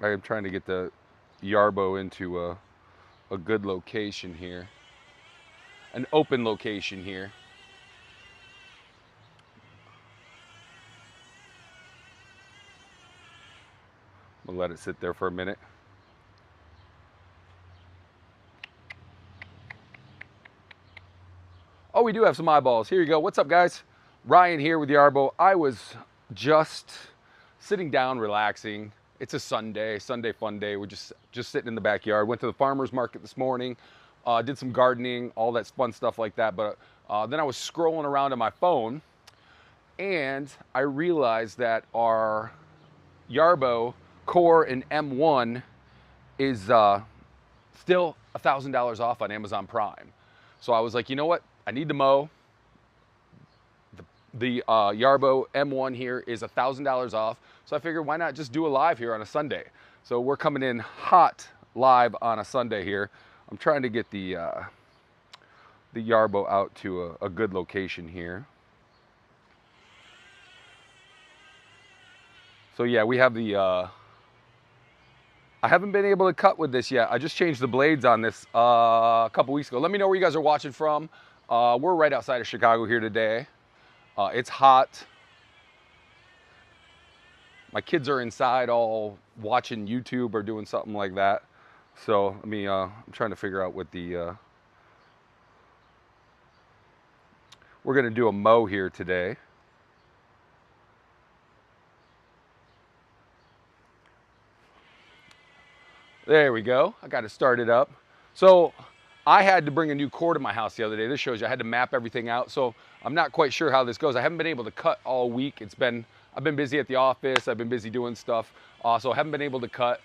I am trying to get the Yarbo into a good location here, an open location here. We'll let it sit there for a minute. Oh, we do have some eyeballs. Here you go. What's up, guys? Ryan here with Yarbo. I was just sitting down, relaxing. It's a Sunday fun day. We're just sitting in the backyard. Went to the farmer's market this morning, did some gardening, all that fun stuff like that. But then I was scrolling around on my phone, and I realized that our Yarbo Core and M1 is still $1,000 off on Amazon Prime. So I was like, you know what? I need to mow. The Yarbo M1 here is $1,000 off. So I figured, why not just do a live here on a Sunday? So we're coming in hot live on a Sunday here. I'm trying to get the Yarbo out to a good location here. So yeah, we have the, I haven't been able to cut with this yet. I just changed the blades on this a couple weeks ago. Let me know where you guys are watching from. We're right outside of Chicago here today. It's hot. My kids are inside all watching YouTube or doing something like that. So let me, I'm trying to figure out what the, we're gonna do a mow here today. There we go. I got it started up. So I had to bring a new core to my house the other day. This shows you I had to map everything out. So I'm not quite sure how this goes. I haven't been able to cut all week. I've been busy at the office. I've been busy doing stuff. So I haven't been able to cut.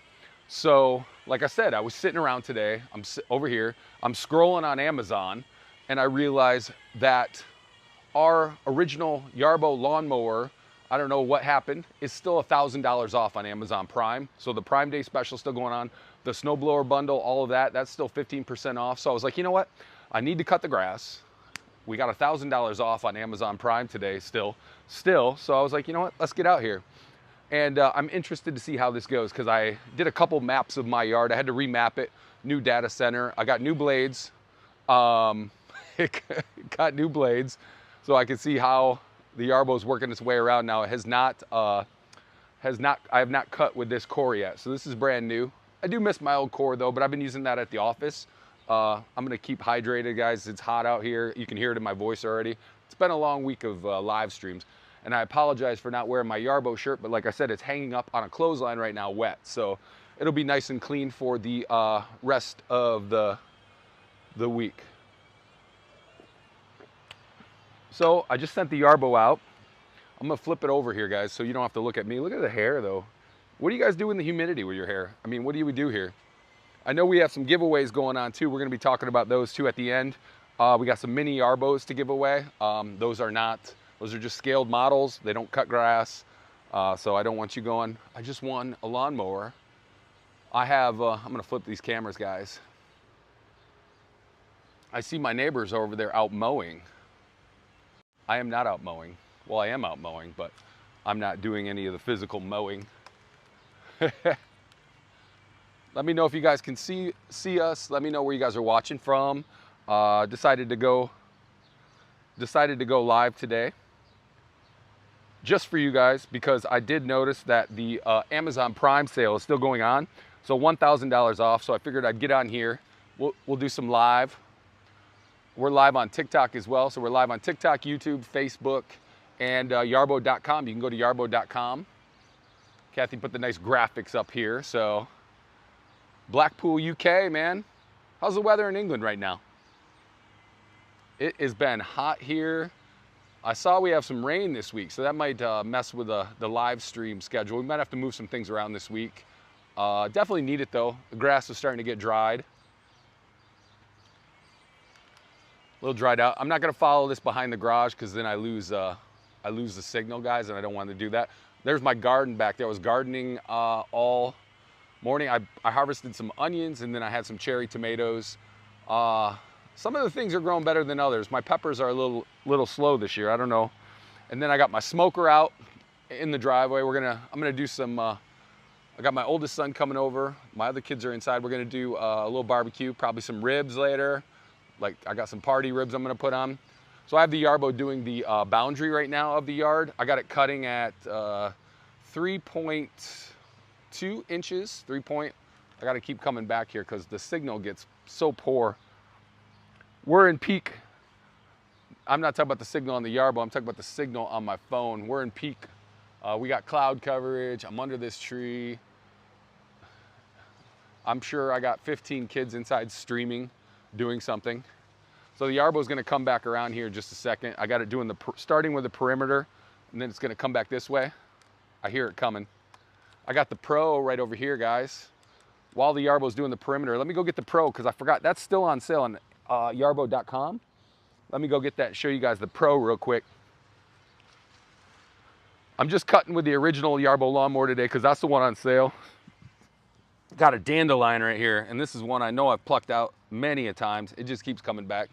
So like I said, I was sitting around today. I'm over here. I'm scrolling on Amazon, and I realized that our original Yarbo lawnmower, I don't know what happened, is still $1,000 off on Amazon Prime. So the Prime Day special is still going on. The snowblower bundle, all of that, that's still 15% off. So I was like, you know what? I need to cut the grass. We got $1,000 off on Amazon Prime today still. So I was like, you know what? Let's get out here. And I'm interested to see how this goes because I did a couple maps of my yard. I had to remap it, new data center. I got new blades. It got new blades so I could see how the Yarbo is working its way around now. It I have not cut with this core yet. So this is brand new. I do miss my old core though, but I've been using that at the office. I'm gonna keep hydrated, guys. It's hot out here. You can hear it in my voice already. It's been a long week of live streams. And I apologize for not wearing my Yarbo shirt, but like I said, it's hanging up on a clothesline right now wet. So it'll be nice and clean for the rest of the week. So I just sent the Yarbo out. I'm gonna flip it over here, guys, so you don't have to look at me. Look at the hair though. What do you guys do in the humidity with your hair? I mean, what do we do here? I know we have some giveaways going on too. We're gonna be talking about those too at the end. We got some mini Yarbos to give away. Those are just scaled models. They don't cut grass. So I don't want you going, I just won a lawnmower. I have, I'm gonna flip these cameras, guys. I see my neighbors over there out mowing. I am not out mowing. Well, I am out mowing, but I'm not doing any of the physical mowing. Let me know if you guys can see us. Let me know where you guys are watching from. Decided to go live today just for you guys because I did notice that the Amazon Prime sale is still going on. So $1,000 off. So I figured I'd get on here. We'll do some live. We're live on TikTok as well. So we're live on TikTok, YouTube, Facebook, and Yarbo.com. You can go to Yarbo.com. Kathy put the nice graphics up here. So Blackpool, UK, man. How's the weather in England right now? It has been hot here. I saw we have some rain this week, so that might mess with the live stream schedule. We might have to move some things around this week. Definitely need it though. The grass is starting to get dried. A little dried out. I'm not gonna follow this behind the garage because then I lose the signal, guys, and I don't want to do that. There's my garden back there. I was gardening all morning. I harvested some onions and then I had some cherry tomatoes. Some of the things are growing better than others. My peppers are a little slow this year. I don't know. And then I got my smoker out in the driveway. I'm gonna do some I got my oldest son coming over. My other kids are inside. We're gonna do a little barbecue, probably some ribs later. Like I got some party ribs I'm gonna put on. So I have the Yarbo doing the boundary right now of the yard. I got it cutting at 3.2 inches, I gotta keep coming back here because the signal gets so poor. We're in peak. I'm not talking about the signal on the Yarbo, I'm talking about the signal on my phone. We're in peak. We got cloud coverage. I'm under this tree. I'm sure I got 15 kids inside streaming, doing something. So the Yarbo is going to come back around here in just a second. I got it doing starting with the perimeter, and then it's going to come back this way. I hear it coming. I got the Pro right over here, guys. While the Yarbo is doing the perimeter, let me go get the Pro because I forgot that's still on sale on Yarbo.com. Let me go get that and show you guys the Pro real quick. I'm just cutting with the original Yarbo lawnmower today because that's the one on sale. Got a dandelion right here, and this is one I know I've plucked out many a times. It just keeps coming back.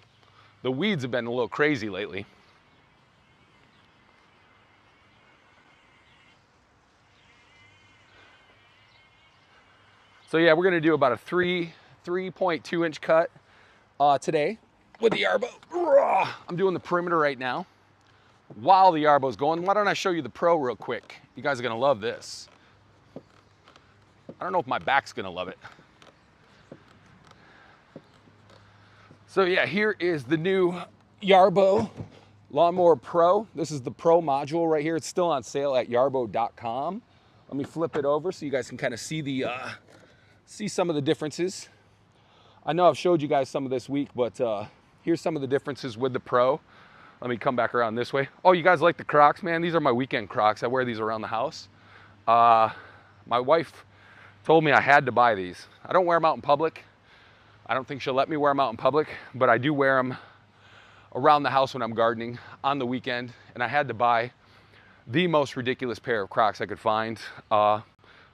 The weeds have been a little crazy lately. So yeah, we're gonna do about a 3.2 inch cut today with the Yarbo. I'm doing the perimeter right now while the Yarbo's going. Why don't I show you the Pro real quick? You guys are gonna love this. I don't know if my back's gonna love it. So yeah, here is the new Yarbo Lawnmower Pro. This is the Pro module right here. It's still on sale at Yarbo.com. Let me flip it over so you guys can kind of see see some of the differences. I know I've showed you guys some of this week, but here's some of the differences with the Pro. Let me come back around this way. Oh, you guys like the Crocs, man? These are my weekend Crocs. I wear these around the house. My wife told me I had to buy these. I don't wear them out in public. I don't think she'll let me wear them out in public, but I do wear them around the house when I'm gardening on the weekend, and I had to buy the most ridiculous pair of Crocs I could find.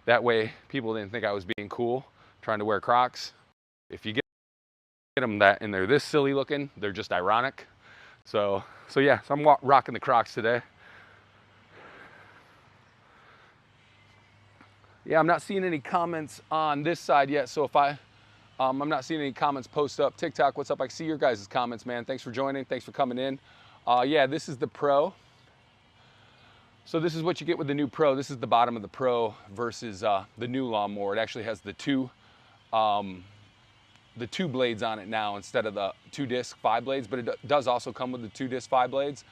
That way people didn't think I was being cool trying to wear Crocs. If you get them that and they're this silly looking, they're just ironic. So yeah, so I'm rocking the Crocs today. Yeah, I'm not seeing any comments on this side yet, so if I'm not seeing any comments post up. TikTok, what's up? I see your guys' comments, man. Thanks for joining. Thanks for coming in. Yeah, this is the Pro. So this is what you get with the new Pro. This is the bottom of the Pro versus the new lawnmower. It actually has the two blades on it now instead of the 2-disc 5 blades, but it does also come with the 2-disc 5 blades.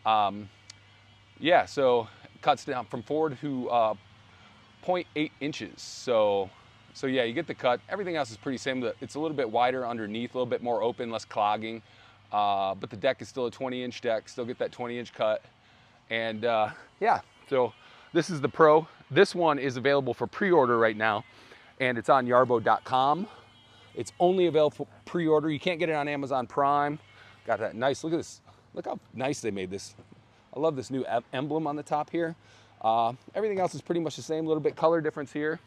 Yeah, so it cuts down from 4 to 0.8 inches. So yeah, you get the cut. Everything else is pretty same. It's a little bit wider underneath, a little bit more open, less clogging. But the deck is still a 20-inch deck. Still get that 20-inch cut. And yeah, so this is the Pro. This one is available for pre-order right now, and it's on Yarbo.com. It's only available for pre-order. You can't get it on Amazon Prime. Got that nice, look at this. Look how nice they made this. I love this new emblem on the top here. Everything else is pretty much the same, a little bit color difference here.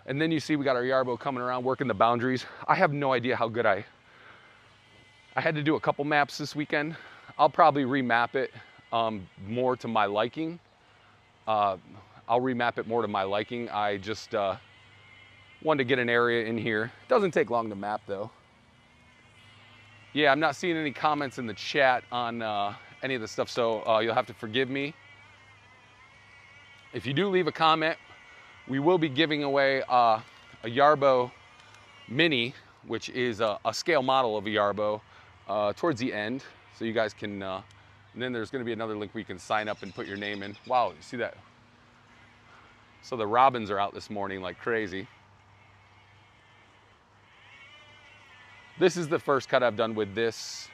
And then you see we got our Yarbo coming around, working the boundaries. I have no idea how good I had to do a couple maps this weekend. I'll probably remap it more to my liking. I'll remap it more to my liking. I just wanted to get an area in here. It doesn't take long to map though. Yeah, I'm not seeing any comments in the chat on any of the stuff, so you'll have to forgive me. If you do leave a comment, we will be giving away a Yarbo Mini, which is a scale model of a Yarbo, towards the end. So you guys can, and then there's gonna be another link where you can sign up and put your name in. Wow, you see that? So the robins are out this morning like crazy. This is the first cut I've done with this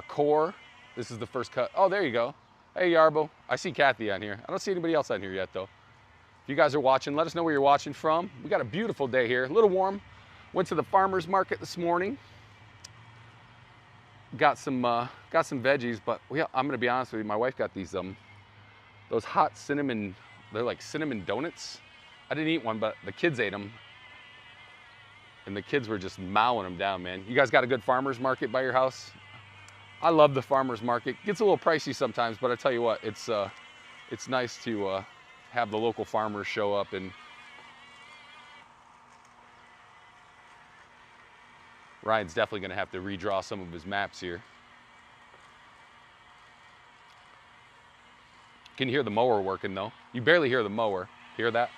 core. This is the first cut. Oh, there you go. Hey, Yarbo. I see Kathy on here. I don't see anybody else on here yet, though. If you guys are watching, let us know where you're watching from. We got a beautiful day here. A little warm. Went to the farmer's market this morning. Got some veggies, but I'm gonna be honest with you. My wife got these those hot cinnamon. They're like cinnamon donuts. I didn't eat one, but the kids ate them, and the kids were just mowing them down, man. You guys got a good farmer's market by your house? I love the farmer's market. Gets a little pricey sometimes, but I tell you what, it's nice to have the local farmers show up and Ryan's definitely gonna have to redraw some of his maps here. Can you hear the mower working though? You barely hear the mower. Hear that?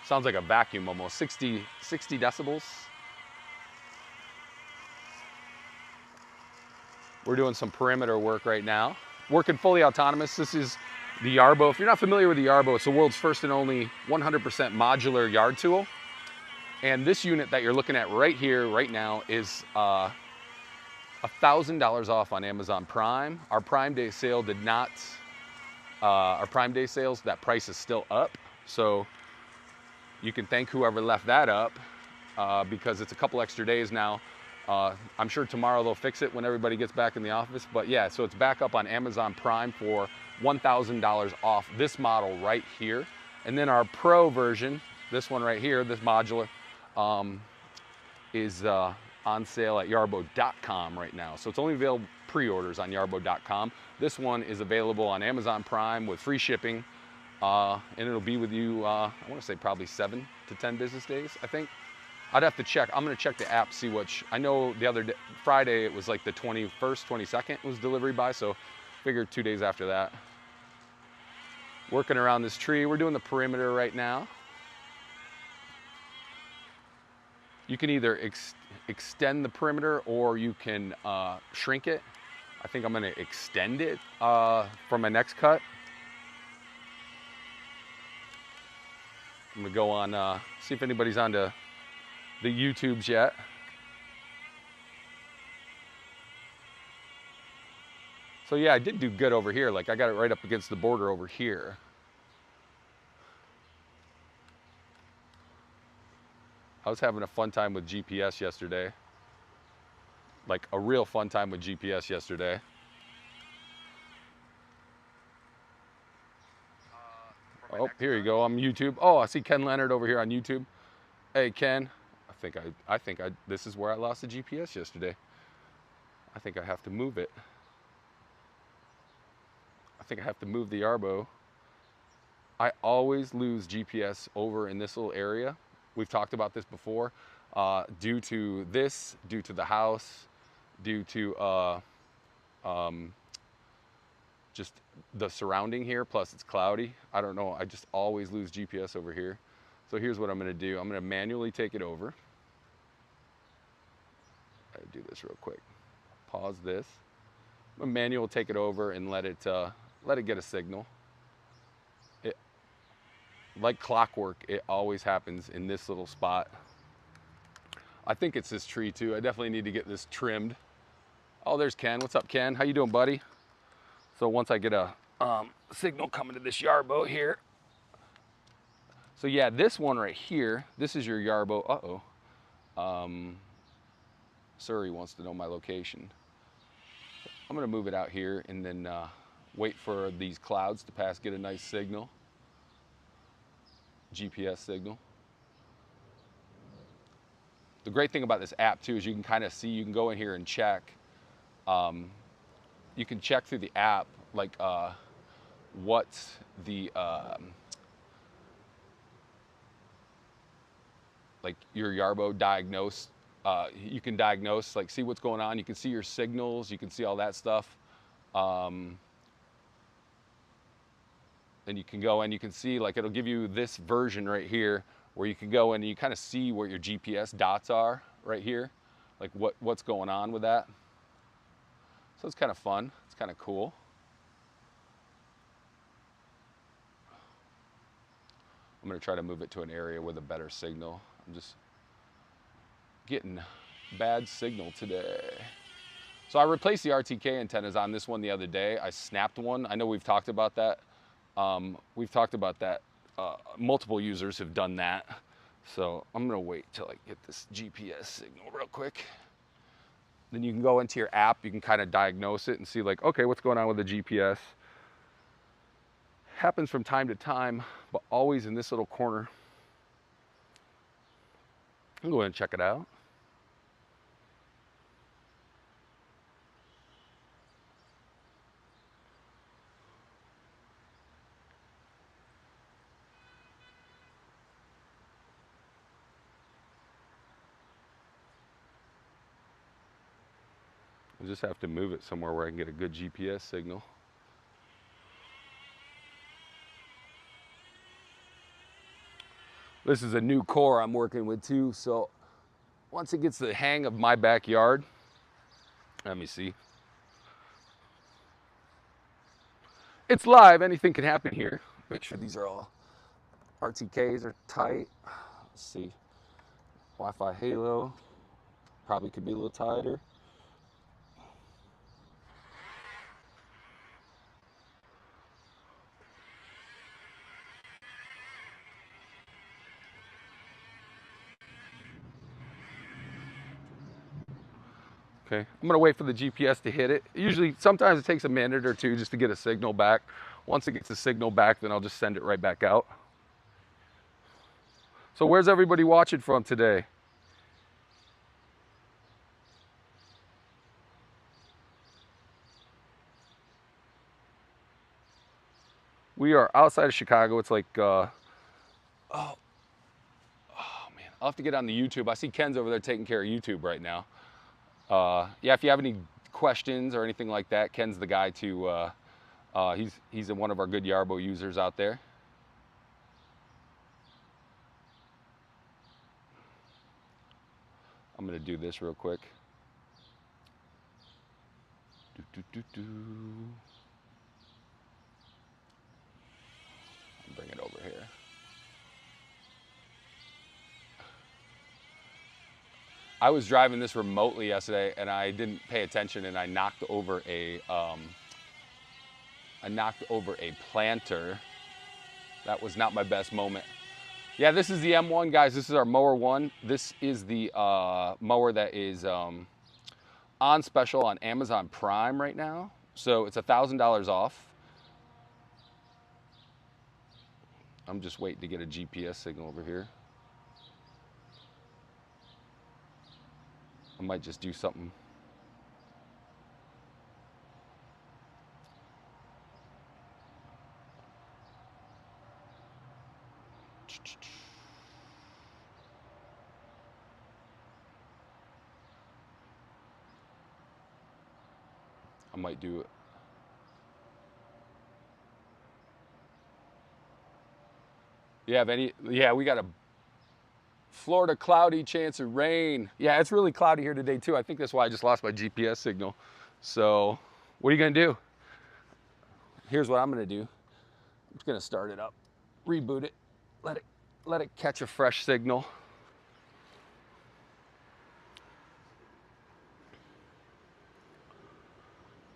Sounds like a vacuum almost. 60 decibels. We're doing some perimeter work right now. Working fully autonomous. This is the Yarbo. If you're not familiar with the Yarbo, it's the world's first and only 100% modular yard tool. And this unit that you're looking at right here, right now, is $1,000 off on Amazon Prime. Our Prime Day sale did not, our Prime Day sales, that price is still up. So you can thank whoever left that up because it's a couple extra days now. I'm sure tomorrow they'll fix it when everybody gets back in the office. But yeah, so it's back up on Amazon Prime for $1,000 off this model right here. And then our Pro version, this one right here, this modular, is on sale at yarbo.com right now. So it's only available pre-orders on yarbo.com. This one is available on Amazon Prime with free shipping. And it'll be with you, I want to say probably 7 to 10 business days, I think. I'd have to check. I'm going to check the app, see which. I know the other day, Friday, it was like the 21st, 22nd was delivery by, so figured 2 days after that. Working around this tree. We're doing the perimeter right now. You can either extend the perimeter or you can shrink it. I think I'm going to extend it for my next cut. I'm going to go on, see if anybody's onto the YouTubes yet. So yeah, I did do good over here. Like I got it right up against the border over here. I was having a fun time with GPS yesterday. Like a real fun time with GPS yesterday. Oh, here you go. I'm YouTube. Oh, I see Ken Leonard over here on YouTube. Hey, Ken. I think this is where I lost the GPS yesterday. I think I have to move it. I think I have to move the Yarbo. I always lose GPS over in this little area. We've talked about this before. Due to this, due to the house, due to just the surrounding here, plus it's cloudy. I don't know, I just always lose GPS over here. So here's what I'm gonna do. I'm gonna manually take it over. I'll do this real quick. Pause this. I'm gonna manually take it over and let it get a signal. It, like clockwork, it always happens in this little spot. I think it's this tree too. I definitely need to get this trimmed. Oh, there's Ken. What's up, Ken? How you doing, buddy? So once I get a signal coming to this Yarbo here. So yeah, this one right here, this is your Yarbo. Surrey wants to know my location. I'm gonna move it out here and then wait for these clouds to pass, get a nice signal. GPS signal. The great thing about this app too is you can kind of see, you can go in here and check. You can check through the app like what the like your Yarbo diagnose. You can diagnose, like see what's going on. You can see your signals. You can see all that stuff. And you can go and you can see, like it'll give you this version right here where you can go and you kind of see where your GPS dots are right here, like what's going on with that. So it's kind of fun. It's kind of cool. I'm going to try to move it to an area with a better signal. I'm just getting bad signal today. So I replaced the RTK antennas on this one the other day. I snapped one. I know we've talked about that. Multiple users have done that. So I'm gonna wait till I get this GPS signal real quick. Then you can go into your app, you can kind of diagnose it and see like, okay, what's going on with the GPS? Happens from time to time, but always in this little corner. I'll go ahead and check it out. I just have to move it somewhere where I can get a good GPS signal. This is a new core I'm working with too, so once it gets the hang of my backyard, let me see. It's live, anything can happen here. Make sure these are all RTKs are tight. Let's see. Wi-Fi halo, probably could be a little tighter. Okay, I'm gonna wait for the GPS to hit it. Usually, sometimes it takes a minute or two just to get a signal back. Once it gets a signal back, then I'll just send it right back out. So where's everybody watching from today? We are outside of Chicago. It's like, oh man, I'll have to get on the YouTube. I see Ken's over there taking care of YouTube right now. Yeah, if you have any questions or anything like that, Ken's the guy to, he's one of our good Yarbo users out there. I'm gonna do this real quick. Bring it over here. I was driving this remotely yesterday and I didn't pay attention and I knocked over a planter. That was not my best moment. Yeah, this is the M1, guys. This is our Mower 1. This is the mower that is on special on Amazon Prime right now. So it's $1,000 off. I'm just waiting to get a GPS signal over here. I might just do something. I might do it. You have any? Yeah, we got a Florida cloudy chance of rain. Yeah, it's really cloudy here today too. I think that's why I just lost my GPS signal. So what are you gonna do? Here's what I'm gonna do. I'm just gonna start it up, reboot it, let it catch a fresh signal.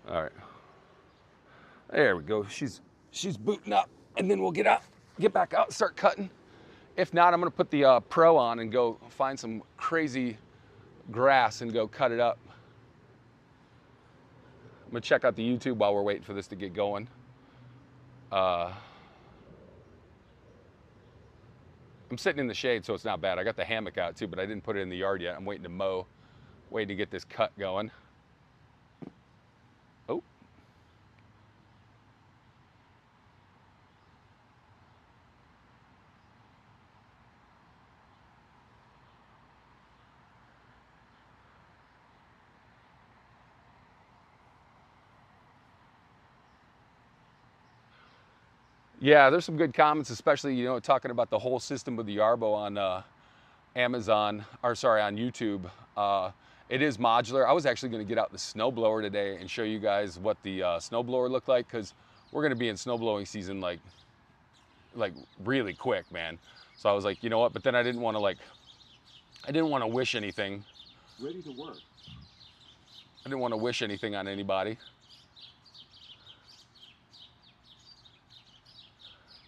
All right. There we go. She's booting up, and then we'll get back out, and start cutting. If not, I'm gonna put the Pro on and go find some crazy grass and go cut it up. I'm gonna check out the YouTube while we're waiting for this to get going. I'm sitting in the shade, so it's not bad. I got the hammock out too, but I didn't put it in the yard yet. I'm waiting to mow, waiting to get this cut going. Oh. Yeah, there's some good comments, especially, you know, talking about the whole system with the Yarbo on Amazon, or sorry, on YouTube. It is modular. I was actually going to get out the snowblower today and show you guys what the snowblower looked like, because we're going to be in snowblowing season like really quick, man. So I was like, you know what? But then I didn't want to wish anything. Ready to work. I didn't want to wish anything on anybody.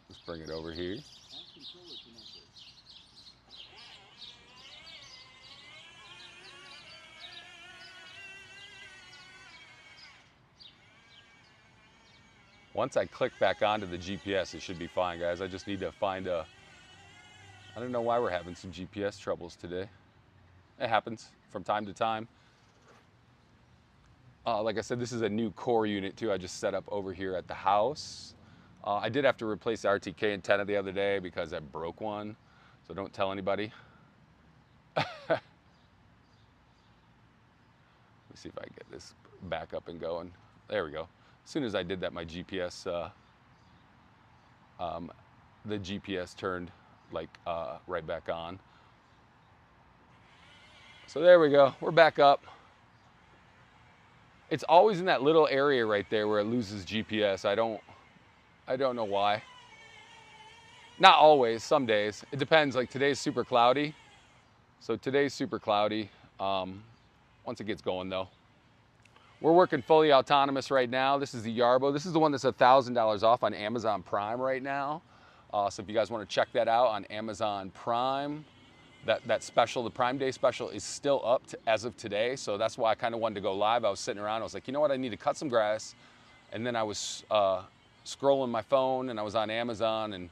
Let's bring it over here. Once I click back onto the GPS, it should be fine, guys. I just need to find a... I don't know why we're having some GPS troubles today. It happens from time to time. Like I said, this is a new core unit too. I just set up over here at the house. I did have to replace the RTK antenna the other day because I broke one. So don't tell anybody. Let me see if I can get this back up and going. There we go. As soon as I did that, my GPS, the GPS turned like right back on. So there we go. We're back up. It's always in that little area right there where it loses GPS. I don't know why. Not always, some days. It depends, like today's super cloudy. So today's super cloudy. Once it gets going though. We're working fully autonomous right now. This is the Yarbo. This is the one that's $1,000 off on Amazon Prime right now. So if you guys want to check that out on Amazon Prime, that special, the Prime Day special is still up as of today. So that's why I kind of wanted to go live. I was sitting around, I was like, you know what, I need to cut some grass. And then I was scrolling my phone and I was on Amazon and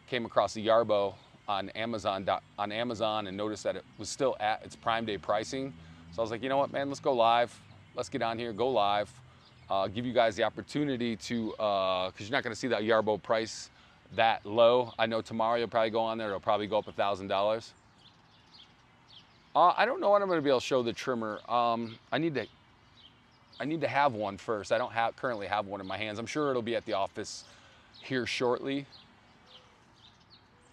came across the Yarbo on Amazon and noticed that it was still at its Prime Day pricing. So I was like, you know what, man, let's go live. Let's get on here, go live. Give you guys the opportunity to, because you're not going to see that Yarbo price that low. I know tomorrow you'll probably go on there. It'll probably go up $1,000. I don't know when I'm going to be able to show the trimmer. I need to have one first. I don't currently have one in my hands. I'm sure it'll be at the office here shortly.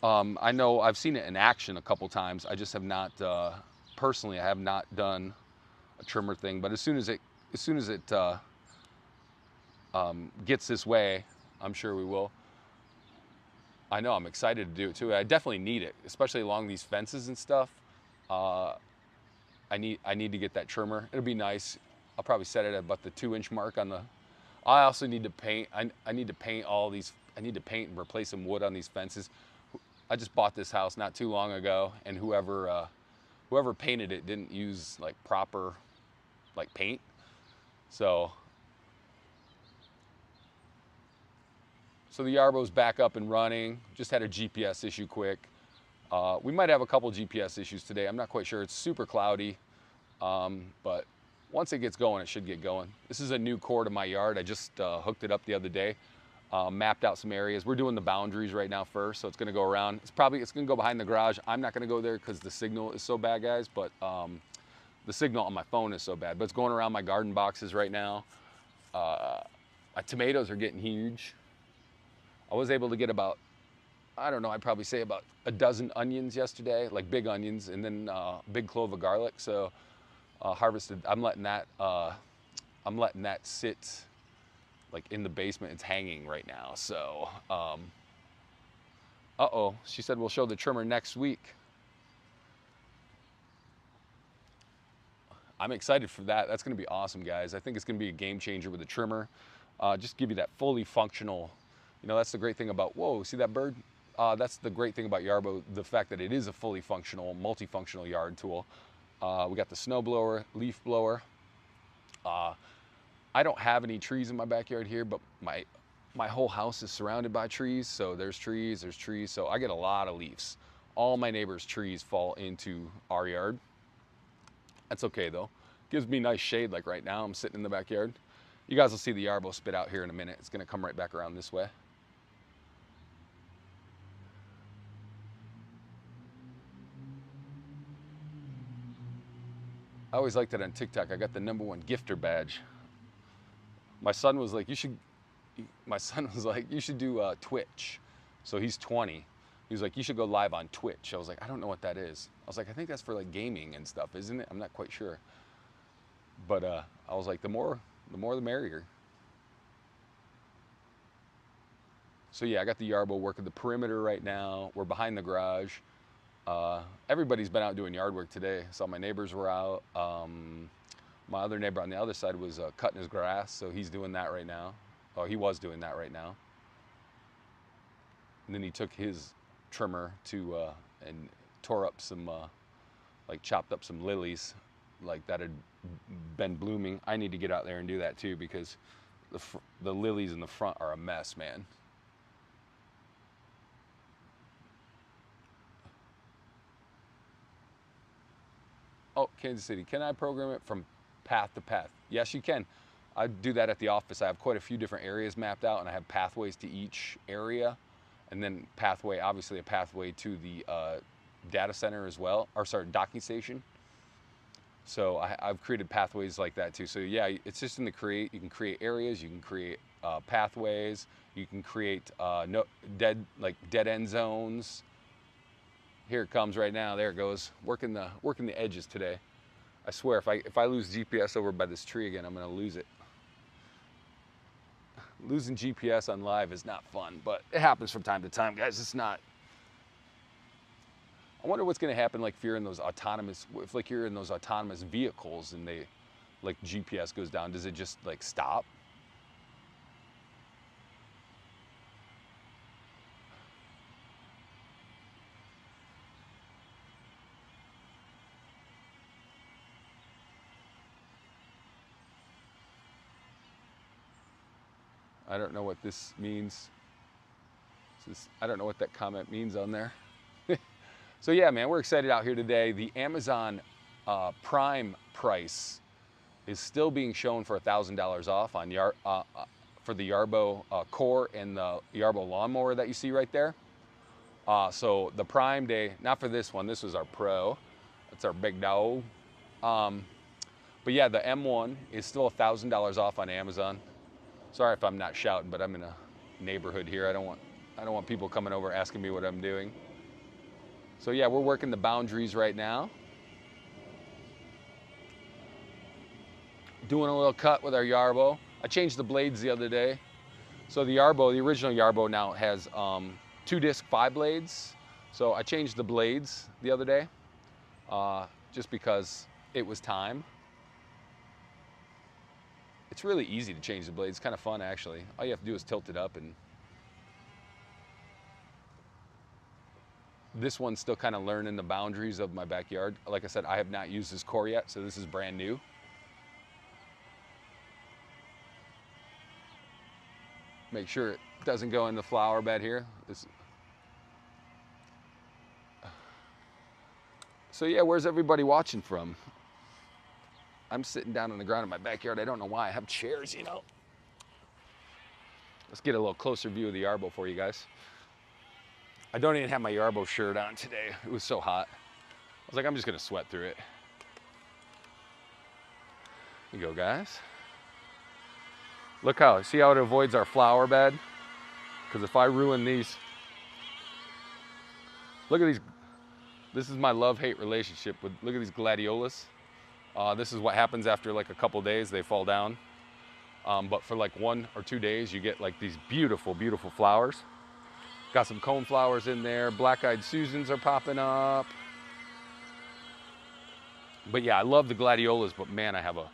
I know I've seen it in action a couple times. I just have not, personally, I have not done a trimmer thing. But as soon as it gets this way, I'm sure we will. I know I'm excited to do it too. I definitely need it, especially along these fences and stuff. I need to get that trimmer. It'll be nice. I'll probably set it at about the 2-inch mark on the. I also need to paint. I need to paint all these. I need to paint and replace some wood on these fences. I just bought this house not too long ago, and whoever painted it didn't use like proper like paint. So the Yarbo's back up and running. Just had a GPS issue quick. We might have a couple GPS issues today. I'm not quite sure. It's super cloudy, but once it gets going, it should get going. This is a new core to my yard. I just hooked it up the other day. Mapped out some areas. We're doing the boundaries right now first, so it's going to go around. It's going to go behind the garage. I'm not going to go there because the signal is so bad, guys. But the signal on my phone is so bad. But it's going around my garden boxes right now. My tomatoes are getting huge. I was able to get about, I don't know, I'd probably say about a dozen onions yesterday, like big onions, and then a big clove of garlic. So harvested. I'm letting that sit like in the basement. It's hanging right now. So she said we'll show the trimmer next week. I'm excited for that. That's going to be awesome, guys. I think it's going to be a game changer with the trimmer. Just give you that fully functional. You know, that's the great thing about, whoa, see that bird? That's the great thing about Yarbo, the fact that it is a fully functional, multifunctional yard tool. We got the snow blower, leaf blower. I don't have any trees in my backyard here, but my whole house is surrounded by trees. So there's trees. So I get a lot of leaves. All my neighbors' trees fall into our yard. That's okay though. Gives me nice shade like right now. I'm sitting in the backyard. You guys will see the Yarbo spit out here in a minute. It's gonna come right back around this way. I always liked it on TikTok. I got the #1 gifter badge. My son was like, you should do Twitch. So he's 20. He was like, you should go live on Twitch. I was like, I don't know what that is. I was like, I think that's for like gaming and stuff, isn't it? I'm not quite sure. But I was like, the more the merrier. So yeah, I got the Yarbo working the perimeter right now. We're behind the garage. Everybody's been out doing yard work today. So my neighbors were out. My other neighbor on the other side was cutting his grass, so he's doing that right now. Oh, he was doing that right now. And then he took his trimmer to and tore up some, like chopped up some lilies, like that had been blooming. I need to get out there and do that too because the lilies in the front are a mess, man. Oh, Kansas City, can I program it from path to path? Yes, you can. I do that at the office. I have quite a few different areas mapped out and I have pathways to each area. And then pathway, obviously a pathway to the data center as well, or sorry, docking station. So I've created pathways like that too. So yeah, it's just in the create. You can create areas. You can create pathways. You can create no dead end zones. Here it comes right now. There it goes. Working the edges today. I swear, if I lose GPS over by this tree again, I'm gonna lose it. Losing GPS on live is not fun, but it happens from time to time, guys. It's not. I wonder what's gonna happen, like if you're in those autonomous, if like you're in those autonomous vehicles and they, like GPS goes down, does it just like stop? I don't know what this means. I don't know what that comment means on there. So yeah, man, we're excited out here today. The Amazon Prime price is still being shown for $1,000 off on for the Yarbo core and the Yarbo lawnmower that you see right there. So the Prime Day, not for this one, this was our Pro. That's our big dog. But yeah, the M1 is still $1,000 off on Amazon. Sorry if I'm not shouting, but I'm in a neighborhood here. I don't want people coming over asking me what I'm doing. So yeah, we're working the boundaries right now. Doing a little cut with our Yarbo. I changed the blades the other day. So the Yarbo, the original Yarbo now has 2-disc 5 blades. So I changed the blades the other day just because it was time. It's really easy to change the blades. It's kind of fun, actually. All you have to do is tilt it up, and this one's still kind of learning the boundaries of my backyard. Like I said, I have not used this core yet, so this is brand new. Make sure it doesn't go in the flower bed here. So yeah, where's everybody watching from? I'm sitting down on the ground in my backyard. I don't know why. I have chairs, you know. Let's get a little closer view of the Yarbo for you guys. I don't even have my Yarbo shirt on today. It was so hot. I was like, I'm just gonna sweat through it. Here you go, guys. Look how, see how it avoids our flower bed? Because if I ruin these, look at these. This is my love-hate relationship with, look at these gladiolas. This is what happens after like a couple days, they fall down. But for like 1 or 2 days, you get like these beautiful, beautiful flowers. Got some cone flowers in there. Black-eyed Susans are popping up. But yeah, I love the gladiolas, but man, I have a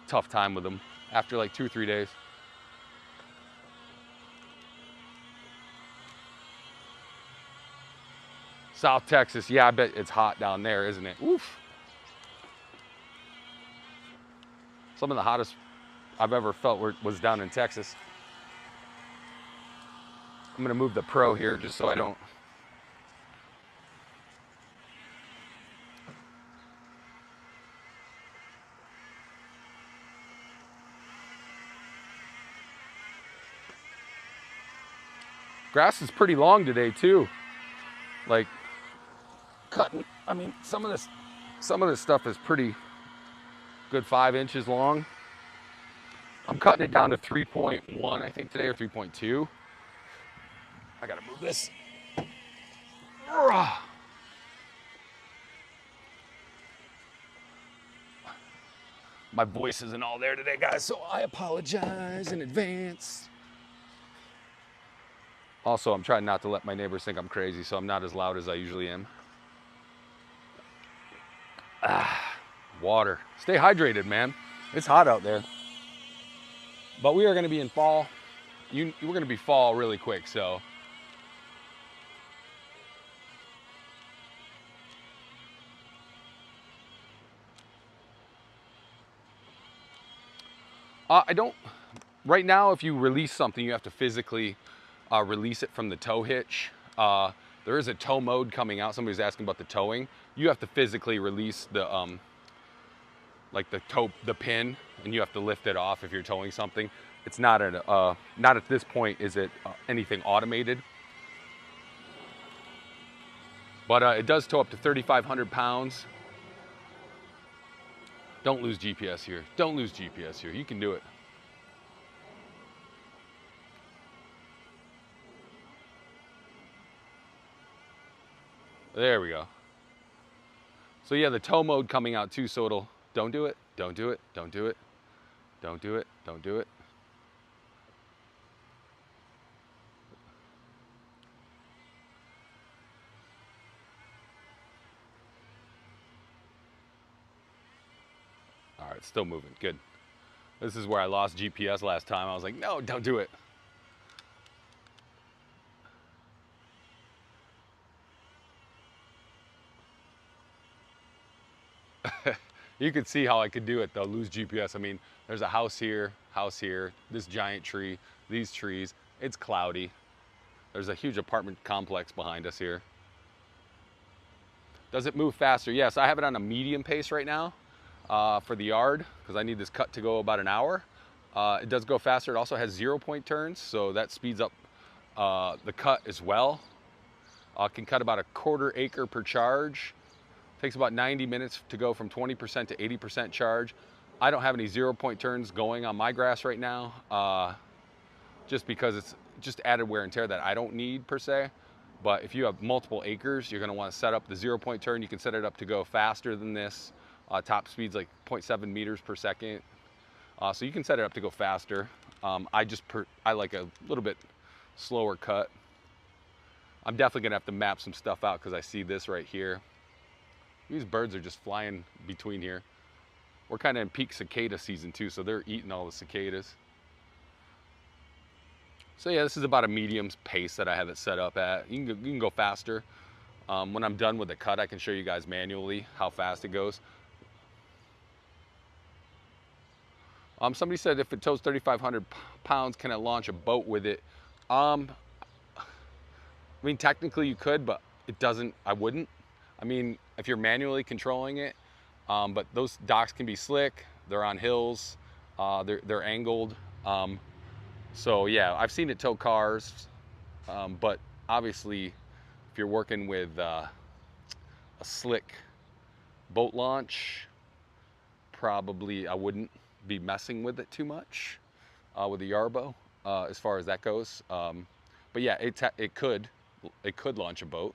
tough time with them after like 2 or 3 days. South Texas, yeah, I bet it's hot down there, isn't it? Oof. Some of the hottest I've ever felt was down in Texas. I'm gonna move the Pro here just so I don't. Grass is pretty long today too. Like cutting, I mean, some of this stuff is pretty good, 5 inches long. I'm cutting it down to 3.1, I think today, or 3.2. I gotta move this. My voice isn't all there today, guys, so I apologize in advance. Also, I'm trying not to let my neighbors think I'm crazy, so I'm not as loud as I usually am. Water. Stay hydrated, man. It's hot out there. But we are going to be in fall. We're going to be fall really quick, so. I don't, right now, if you release something, you have to physically release it from the tow hitch. There is a tow mode coming out. Somebody's asking about the towing. You have to physically release the, like the pin, and you have to lift it off if you're towing something. It's not at this point is it anything automated. But it does tow up to 3,500 pounds. Don't lose GPS here. Don't lose GPS here. You can do it. There we go. So yeah, the tow mode coming out too, so it'll, don't do it, don't do it, don't do it, don't do it, don't do it. All right, still moving, good. This is where I lost GPS last time. I was like, no, don't do it. You could see how I could do it though, lose GPS. I mean, there's a house here, this giant tree, these trees. It's cloudy. There's a huge apartment complex behind us here. Does it move faster? Yes, I have it on a medium pace right now for the yard because I need this cut to go about an hour. It does go faster. It also has 0-point turns, so that speeds up the cut as well. Can cut about a 1/4 acre per charge. Takes about 90 minutes to go from 20% to 80% charge. I don't have any 0-point turns going on my grass right now, just because it's just added wear and tear that I don't need per se. But if you have multiple acres, you're gonna wanna set up the 0-point turn. You can set it up to go faster than this. Top speed's like 0.7 meters per second. So you can set it up to go faster. I like a little bit slower cut. I'm definitely gonna have to map some stuff out because I see this right here. These birds are just flying between here. We're kind of in peak cicada season too, so they're eating all the cicadas. So yeah, this is about a medium pace that I have it set up at. You can go faster. When I'm done with the cut, I can show you guys manually how fast it goes. Somebody said if it tows 3,500 pounds, can I launch a boat with it? I mean, technically you could, but it doesn't, I wouldn't. I mean, if you're manually controlling it, but those docks can be slick, they're on hills, they're angled. So yeah, I've seen it tow cars, but obviously if you're working with a slick boat launch, probably I wouldn't be messing with it too much with the Yarbo as far as that goes. But yeah, it could launch a boat.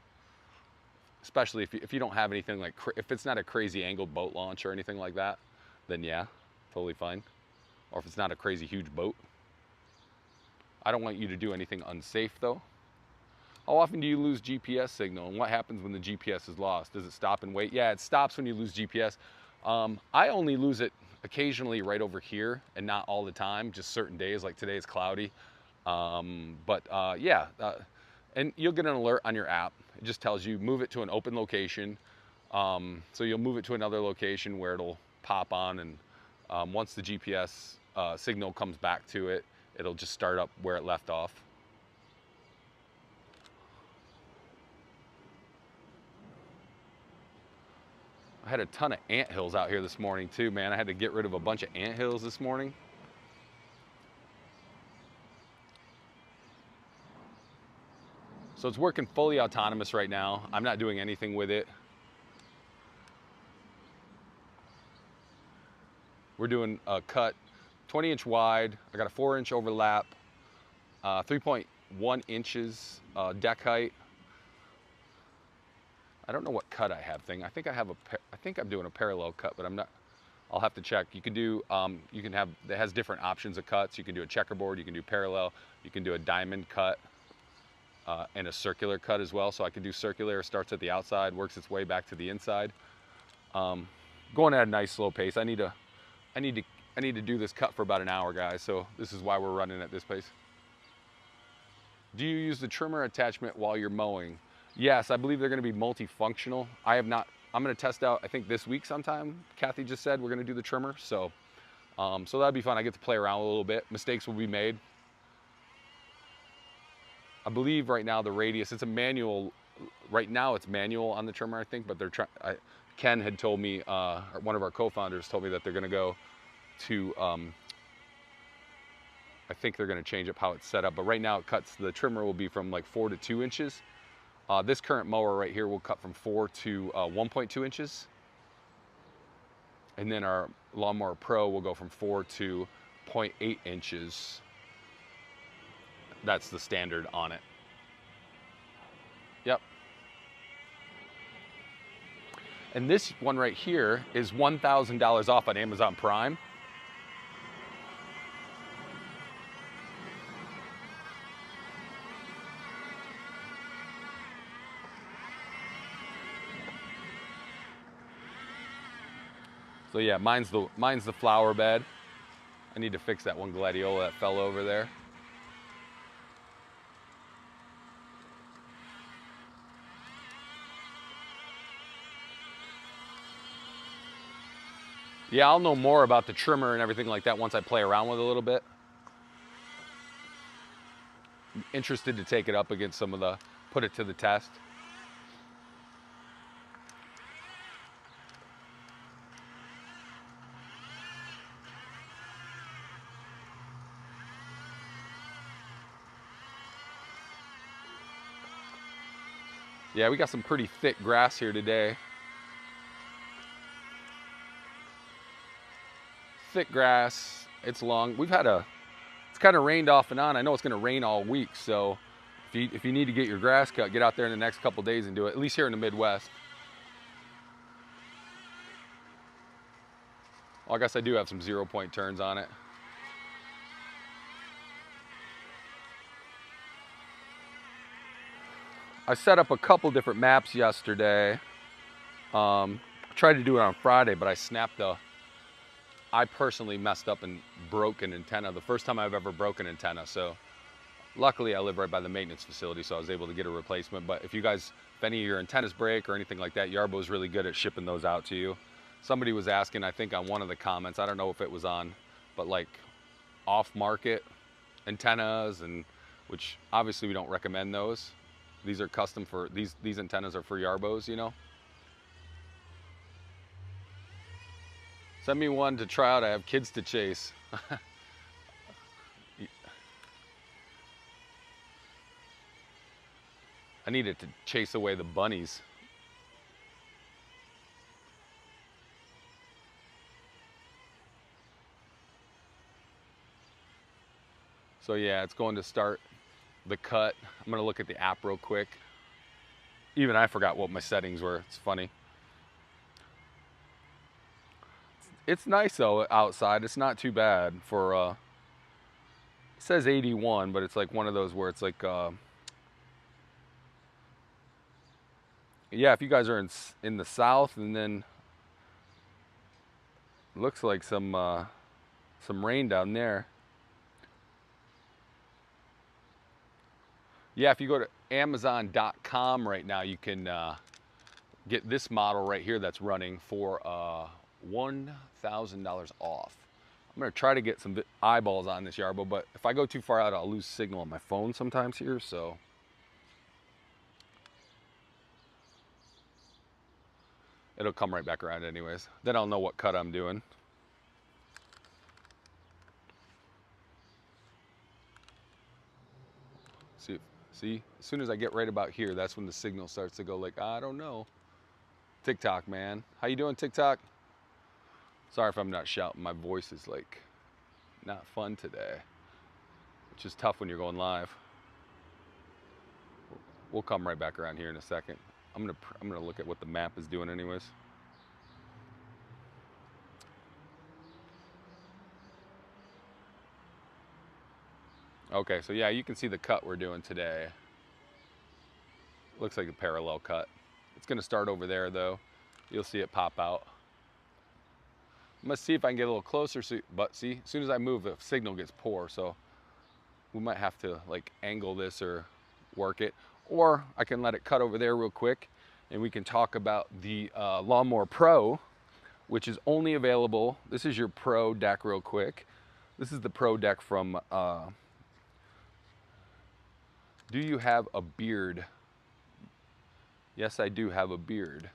Especially if you don't have anything like, if it's not a crazy angled boat launch or anything like that, then yeah, totally fine. Or if it's not a crazy huge boat. I don't want you to do anything unsafe though. How often do you lose GPS signal and what happens when the GPS is lost? Does it stop and wait? Yeah, it stops when you lose GPS. I only lose it occasionally right over here and not all the time, just certain days, like today is cloudy. Yeah, and you'll get an alert on your app. It just tells you move it to an open location. So you'll move it to another location where it'll pop on, and once the GPS signal comes back to it, it'll just start up where it left off. I had a ton of anthills out here this morning too, man. I had to get rid of a bunch of anthills this morning. So it's working fully autonomous right now. I'm not doing anything with it. We're doing a cut 20-inch wide. I got a 4-inch overlap, 3.1 inches deck height. I don't know what cut I have thing. I think I'm doing a parallel cut, but I'm not. I'll have to check. You can do, it has different options of cuts. You can do a checkerboard, you can do parallel, you can do a diamond cut, and a circular cut as well. So I can do circular, starts at the outside, works its way back to the inside. Going at a nice slow pace. I need to do this cut for about an hour, guys. So this is why we're running at this pace. Do you use the trimmer attachment while you're mowing? Yes, I believe they're going to be multifunctional. I have not. I'm going to test out, I think this week sometime. Kathy just said we're going to do the trimmer. So that'd be fun. I get to play around a little bit. Mistakes will be made. I believe right now the radius, it's a manual. Right now it's manual on the trimmer, I think, but they're trying. Ken had told me, one of our co-founders told me that they're going to go to, I think they're going to change up how it's set up. But right now it cuts, the trimmer will be from like 4 to 2 inches. This current mower right here will cut from 4 to 1.2 inches. And then our Lawnmower Pro will go from 4 to 0.8 inches. That's the standard on it. Yep. And this one right here is $1,000 off on Amazon Prime. So yeah, mine's the flower bed. I need to fix that one gladiola that fell over there. Yeah, I'll know more about the trimmer and everything like that once I play around with it a little bit. I'm interested to take it up against some of the, put it to the test. Yeah, we got some pretty thick grass here today. Thick grass, it's long. It's kind of rained off and on. I know it's gonna rain all week, so if you need to get your grass cut, get out there in the next couple days and do it, at least here in the Midwest. Well, I guess I do have some 0-point turns on it. I set up a couple different maps yesterday. Tried to do it on Friday, but I personally messed up and broke an antenna. The first time I've ever broken an antenna. So luckily I live right by the maintenance facility, so I was able to get a replacement. But if any of your antennas break or anything like that, Yarbo is really good at shipping those out to you. Somebody was asking, I think on one of the comments, I don't know if it was on, but like off-market antennas, and which obviously we don't recommend those. These are custom for, these antennas are for Yarbos, you know. Send me one to try out, I have kids to chase. I needed to chase away the bunnies. So yeah, it's going to start the cut. I'm gonna look at the app real quick. Even I forgot what my settings were, it's funny. It's nice though outside, it's not too bad for, it says 81, but it's like one of those where it's like, yeah, if you guys are in the south, and then looks like some rain down there. Yeah, if you go to Amazon.com right now, you can get this model right here that's running for $1,000 off. I'm gonna try to get some eyeballs on this Yarbo, but if I go too far out, I'll lose signal on my phone sometimes here, so. It'll come right back around anyways. Then I'll know what cut I'm doing. See, as soon as I get right about here, that's when the signal starts to go like, I don't know. TikTok, man. How you doing, TikTok? Sorry if I'm not shouting. My voice is like not fun today, which is tough when you're going live. We'll come right back around here in a second. I'm gonna look at what the map is doing anyways. Okay, so yeah, you can see the cut we're doing today. Looks like a parallel cut. It's gonna start over there though. You'll see it pop out. I'm gonna see if I can get a little closer, but see, as soon as I move, the signal gets poor, so we might have to like angle this or work it. Or I can let it cut over there real quick, and we can talk about the Lawnmower Pro, which is only available. This is your Pro deck real quick. This is the Pro deck from, do you have a beard? Yes, I do have a beard.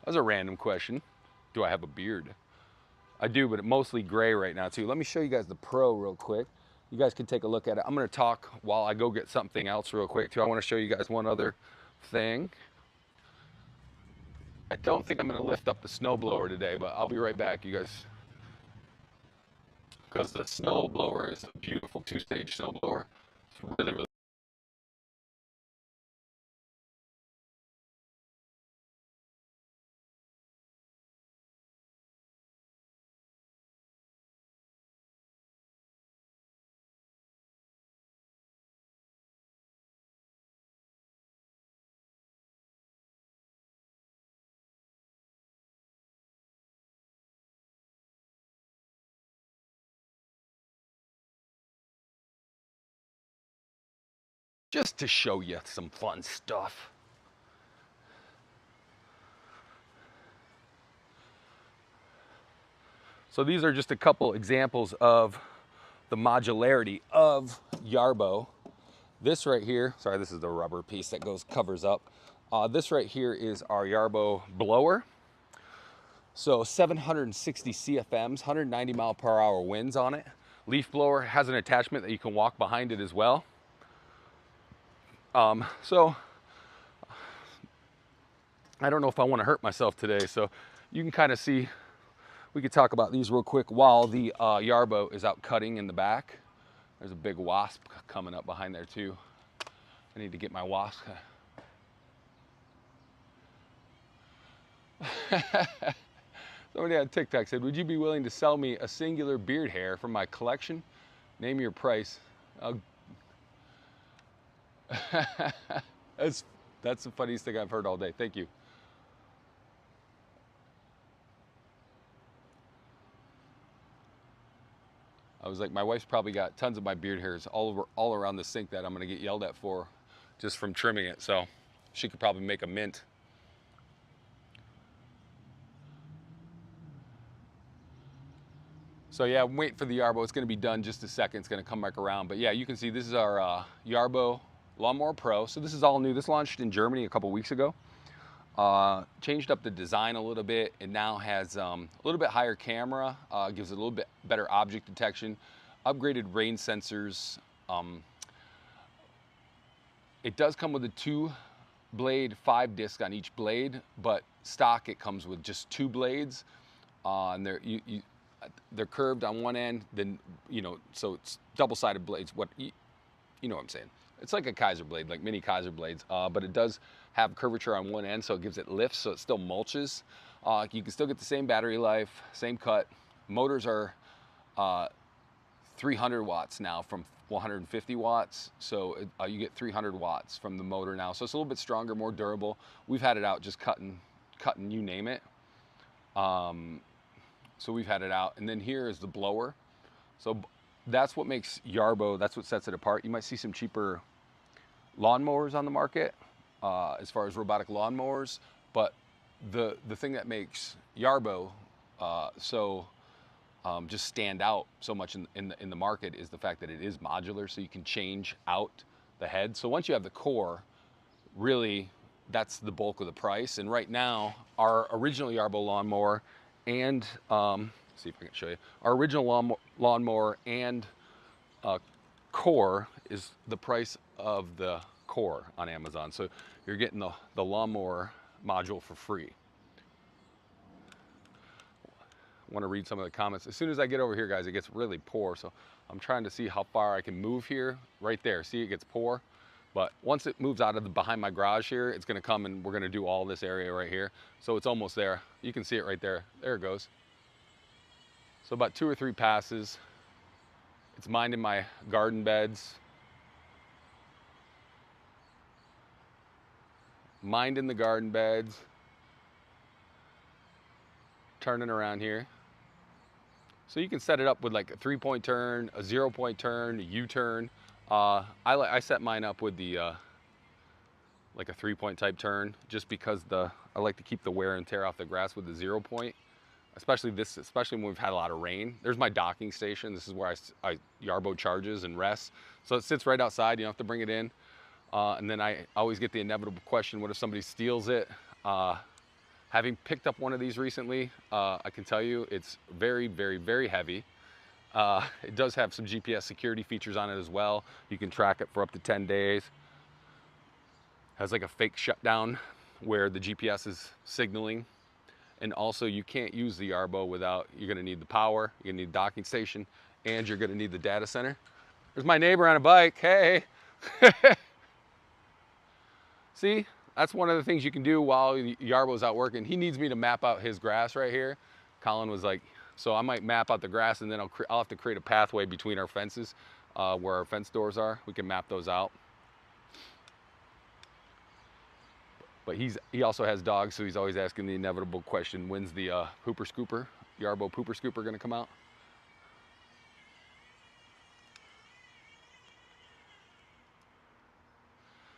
That was a random question. Do I have a beard? I do, but mostly gray right now too. Let me show you guys the Pro real quick. You guys can take a look at it. I'm gonna talk while I go get something else real quick too. I wanna show you guys one other thing. I don't think I'm gonna lift up the snow blower today, but I'll be right back, you guys. Because the snow blower is a beautiful 2-stage snow blower. It's really, really. Just to show you some fun stuff. So these are just a couple examples of the modularity of Yarbo. This right here, sorry, this is the rubber piece that covers up. This right here is our Yarbo blower. So 760 CFMs, 190 mile per hour winds on it. Leaf blower has an attachment that you can walk behind it as well. So I don't know if I want to hurt myself today, so you can kind of see, we could talk about these real quick while the Yarbo is out cutting in the back. There's a big wasp coming up behind there too. I need to get my wasp. Somebody on TikTok said, would you be willing to sell me a singular beard hair from my collection? Name your price. That's the funniest thing I've heard all day. Thank you. I was like, my wife's probably got tons of my beard hairs all around the sink that I'm gonna get yelled at for just from trimming it. So she could probably make a mint. So yeah, I'm waiting for the Yarbo. It's gonna be done just a second. It's gonna come back around. But yeah, you can see this is our Yarbo Lawnmower Pro. So this is all new. This launched in Germany a couple weeks ago. Changed up the design a little bit. It now has a little bit higher camera, gives it a little bit better object detection, upgraded rain sensors. It does come with a 2-blade 5-disc on each blade, but stock it comes with just 2 blades. And they're curved on one end, then, you know, so it's double-sided blades. You know what I'm saying. It's like a Kaiser blade, like mini Kaiser blades, but it does have curvature on one end, so it gives it lifts, so it still mulches. You can still get the same battery life, same cut. Motors are 300 watts now from 150 watts, so you get 300 watts from the motor now. So it's a little bit stronger, more durable. We've had it out just cutting, you name it. So we've had it out, and then here is the blower. So that's what makes Yarbo, that's what sets it apart. You might see some cheaper lawnmowers on the market as far as robotic lawnmowers, but the thing that makes Yarbo just stand out so much in the market is the fact that it is modular, so you can change out the head. So once you have the core, really that's the bulk of the price. And right now, our original Yarbo lawnmower and see if I can show you, our original lawnmower and core is the price of the core on Amazon. So you're getting the lawnmower module for free. I want to read some of the comments. As soon as I get over here, guys, it gets really poor. So I'm trying to see how far I can move here. Right there, see, it gets poor. But once it moves out of behind my garage here, it's gonna come and we're gonna do all this area right here. So it's almost there. You can see it right there. There it goes. So about 2 or 3 passes. It's minding my garden beds. Minding the garden beds. Turning around here. So you can set it up with like a 3-point turn, a 0-point turn, a U-turn. I set mine up with the like a 3-point type turn, just because I like to keep the wear and tear off the grass with the 0-point. Especially when we've had a lot of rain. There's my docking station. This is where I Yarbo charges and rests. So it sits right outside. You don't have to bring it in. And then I always get the inevitable question: what if somebody steals it? Having picked up one of these recently, I can tell you it's very, very, very heavy. It does have some GPS security features on it as well. You can track it for up to 10 days. Has like a fake shutdown where the GPS is signaling. And also you can't use the Yarbo without, you're gonna need the power, you're gonna need the docking station, and you're gonna need the data center. There's my neighbor on a bike, hey. See, that's one of the things you can do while Yarbo's out working. He needs me to map out his grass right here. Colin was like, so I might map out the grass and then I'll have to create a pathway between our fences where our fence doors are. We can map those out. But he also has dogs, so he's always asking the inevitable question, when's the pooper scooper, Yarbo pooper scooper gonna come out?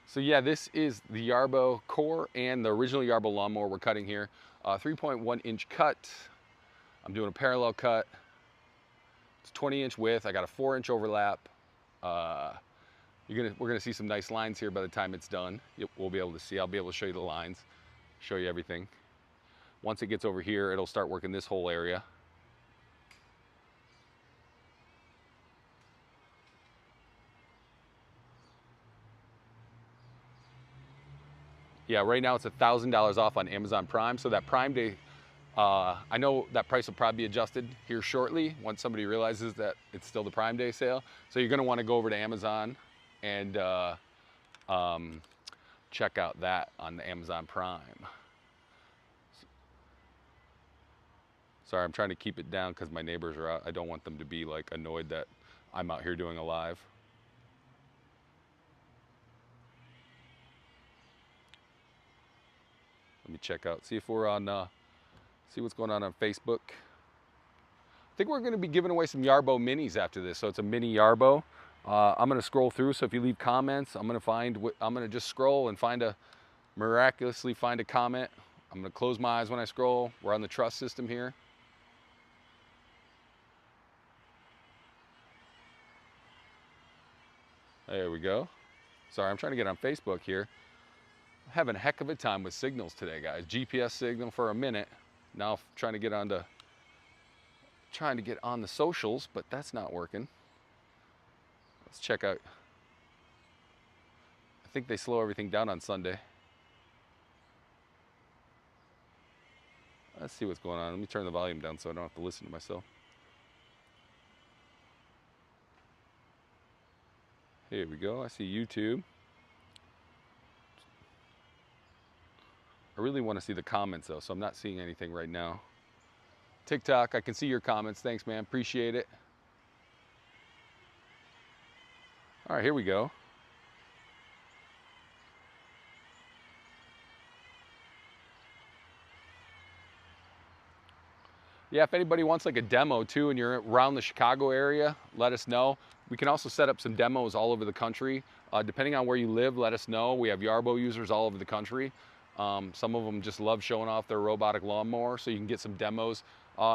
So yeah, this is the Yarbo core and the original Yarbo lawnmower we're cutting here. 3.1 inch cut. I'm doing a parallel cut. It's 20 inch width. I got a 4 inch overlap. We're gonna see some nice lines here by the time it's done. We'll be able to see, I'll be able to show you the lines, show you everything. Once it gets over here, it'll start working this whole area. Yeah, right now it's $1,000 off on Amazon Prime. So that Prime Day, I know that price will probably be adjusted here shortly once somebody realizes that it's still the Prime Day sale. So you're gonna wanna go over to Amazon and check out that on the Amazon Prime. Sorry, I'm trying to keep it down because my neighbors are out. I don't want them to be like annoyed that I'm out here doing a live. Let me check out, see if we're on, see what's going on Facebook. I think we're gonna be giving away some Yarbo minis after this. So it's a mini Yarbo. I'm gonna scroll through, so if you leave comments, I'm gonna just scroll and miraculously find a comment. I'm gonna close my eyes when I scroll. We're on the trust system here. There we go. Sorry, I'm trying to get on Facebook here. I'm having a heck of a time with signals today, guys. GPS signal for a minute. Now trying to get on the socials, but that's not working. Let's check out. I think they slow everything down on Sunday. Let's see what's going on. Let me turn the volume down so I don't have to listen to myself. Here we go. I see YouTube. I really want to see the comments though, so I'm not seeing anything right now. TikTok, I can see your comments. Thanks, man. Appreciate it. All right, here we go. Yeah, if anybody wants like a demo too and you're around the Chicago area, let us know. We can also set up some demos all over the country. Depending on where you live, let us know. We have Yarbo users all over the country. Some of them just love showing off their robotic lawnmower, so you can get some demos.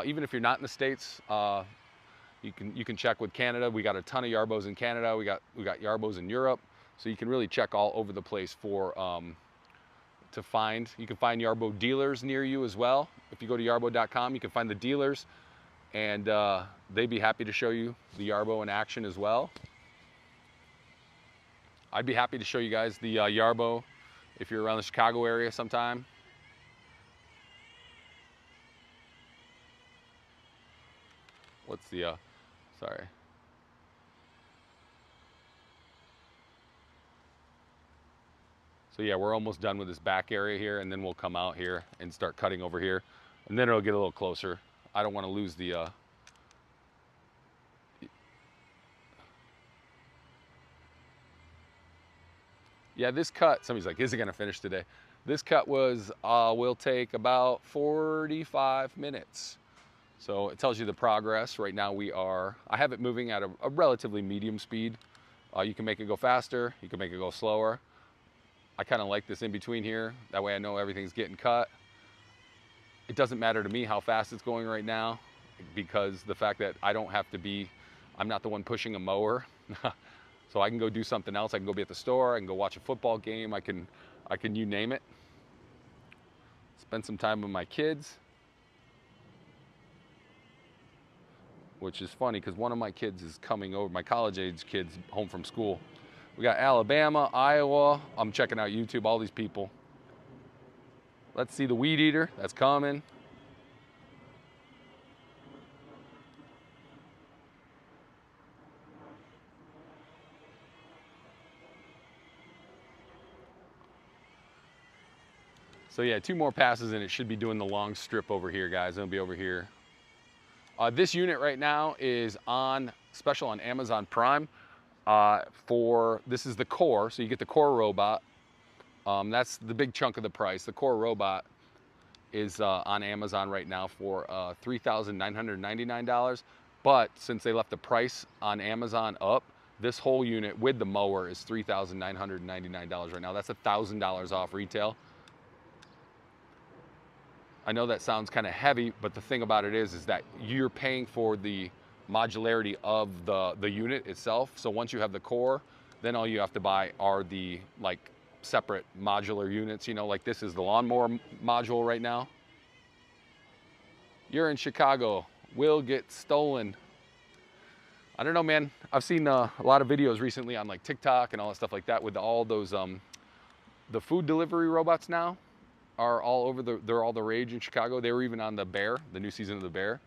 Even if you're not in the States, you can check with Canada. We got a ton of Yarbos in Canada. We got Yarbos in Europe, so you can really check all over the place for to find. You can find Yarbo dealers near you as well. If you go to yarbo.com, you can find the dealers, and they'd be happy to show you the Yarbo in action as well. I'd be happy to show you guys the Yarbo if you're around the Chicago area sometime. What's the, sorry. So yeah, we're almost done with this back area here, and then we'll come out here and start cutting over here, and then it'll get a little closer. I don't want to lose the, yeah, this cut, somebody's like, is it gonna finish today? This cut will take about 45 minutes. So it tells you the progress. Right now I have it moving at a relatively medium speed. You can make it go faster, you can make it go slower. I kind of like this in between here. That way I know everything's getting cut. It doesn't matter to me how fast it's going right now, because the fact that I'm not the one pushing a mower. So I can go do something else. I can go be at the store, I can go watch a football game, I can you name it. Spend some time with my kids. Which is funny because one of my kids is coming over, my college age kids home from school. We got Alabama, Iowa. I'm checking out YouTube, all these people. Let's see the weed eater. That's coming. So yeah, 2 more passes and it should be doing the long strip over here, guys. It'll be over here. This unit right now is on special on Amazon Prime. This is the core, so you get the core robot. That's the big chunk of the price. The core robot is on Amazon right now for $3,999. But since they left the price on Amazon up, this whole unit with the mower is $3,999 right now. That's $1,000 off retail. I know that sounds kind of heavy, but the thing about it is that you're paying for the modularity of the unit itself. So once you have the core, then all you have to buy are the like separate modular units. You know, like this is the lawnmower module right now. You're in Chicago, will get stolen. I don't know, man. I've seen a lot of videos recently on like TikTok and all that stuff like that with all those the food delivery robots now are all over they're all the rage in Chicago. They were even on the Bear, the new season of the Bear.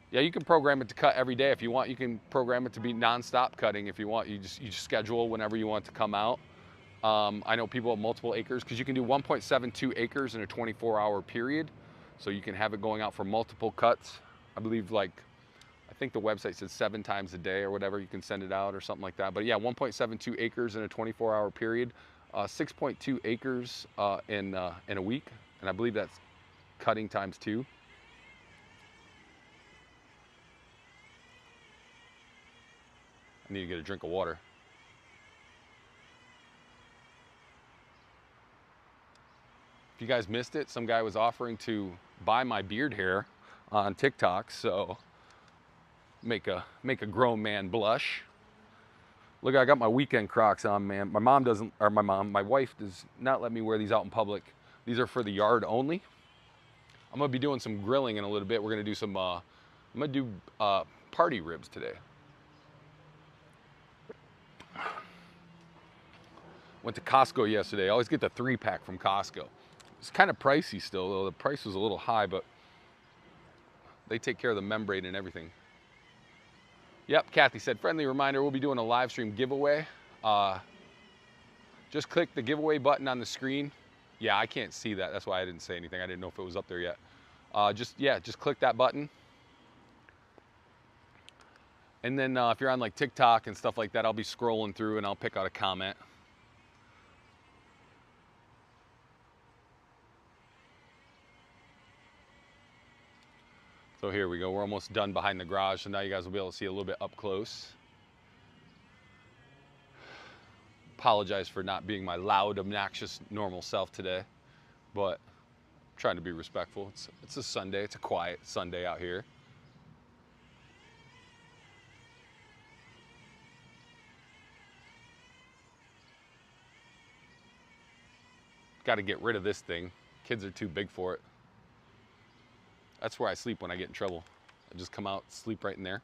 Yeah, you can program it to cut every day if you want. You can program it to be non-stop cutting if you want. You just schedule whenever you want it to come out. I know people have multiple acres because you can do 1.72 acres in a 24-hour period. So you can have it going out for multiple cuts. I believe I think the website said 7 times a day or whatever. You can send it out or something like that. But yeah, 1.72 acres in a 24-hour period. 6.2 acres in a week, and I believe that's cutting times 2. I need to get a drink of water. If you guys missed it, some guy was offering to buy my beard hair on TikTok, so make a grown man blush. Look, I got my weekend Crocs on, man. My wife does not let me wear these out in public. These are for the yard only. I'm gonna be doing some grilling in a little bit. We're gonna do some, I'm gonna do party ribs today. Went to Costco yesterday. I always get the 3-pack from Costco. It's kind of pricey still, though. The price was a little high, but they take care of the membrane and everything. Yep, Kathy said, friendly reminder, we'll be doing a live stream giveaway. Just click the giveaway button on the screen. Yeah, I can't see that. That's why I didn't say anything. I didn't know if it was up there yet. Just click that button. And then if you're on like TikTok and stuff like that, I'll be scrolling through and I'll pick out a comment. So here we go. We're almost done behind the garage. So now you guys will be able to see a little bit up close. Apologize for not being my loud, obnoxious, normal self today, but I'm trying to be respectful. It's a Sunday. It's a quiet Sunday out here. Got to get rid of this thing. Kids are too big for it. That's where I sleep when I get in trouble. I just come out, sleep right in there.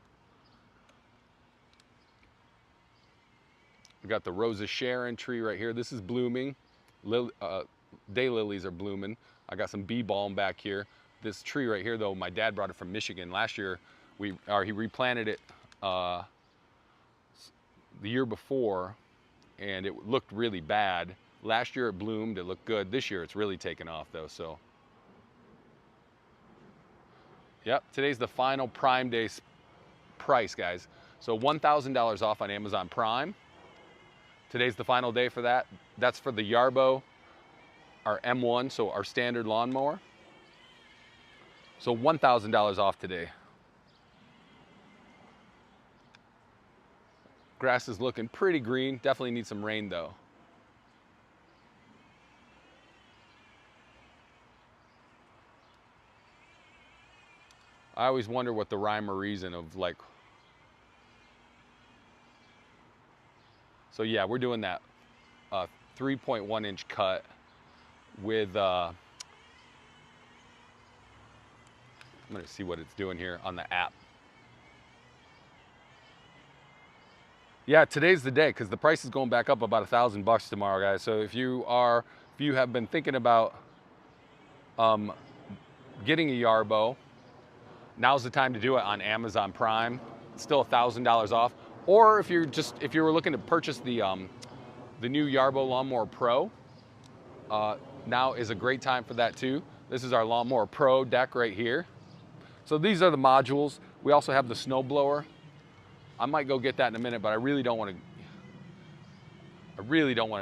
We got the Rose of Sharon tree right here. This is blooming. Daylilies are blooming. I got some bee balm back here. This tree right here, though, my dad brought it from Michigan. Last year, he replanted it the year before, and it looked really bad. Last year it bloomed, it looked good. This year it's really taken off, though, so. Yep, today's the final Prime Day price, guys. So $1,000 off on Amazon Prime. Today's the final day for that. That's for the Yarbo, our M1, so our standard lawnmower. So $1,000 off today. Grass is looking pretty green. Definitely needs some rain, though. I always wonder what the rhyme or reason of like. So yeah, we're doing that 3.1 inch cut with, I'm gonna see what it's doing here on the app. Yeah, today's the day because the price is going back up about $1,000 tomorrow, guys. So if you if you have been thinking about getting a Yarbo, now's the time to do it on Amazon Prime. It's still $1,000 off. Or if you were looking to purchase the new Yarbo Lawnmower Pro, now is a great time for that too. This is our Lawnmower Pro deck right here. So these are the modules. We also have the snow blower. I might go get that in a minute, but I really don't want to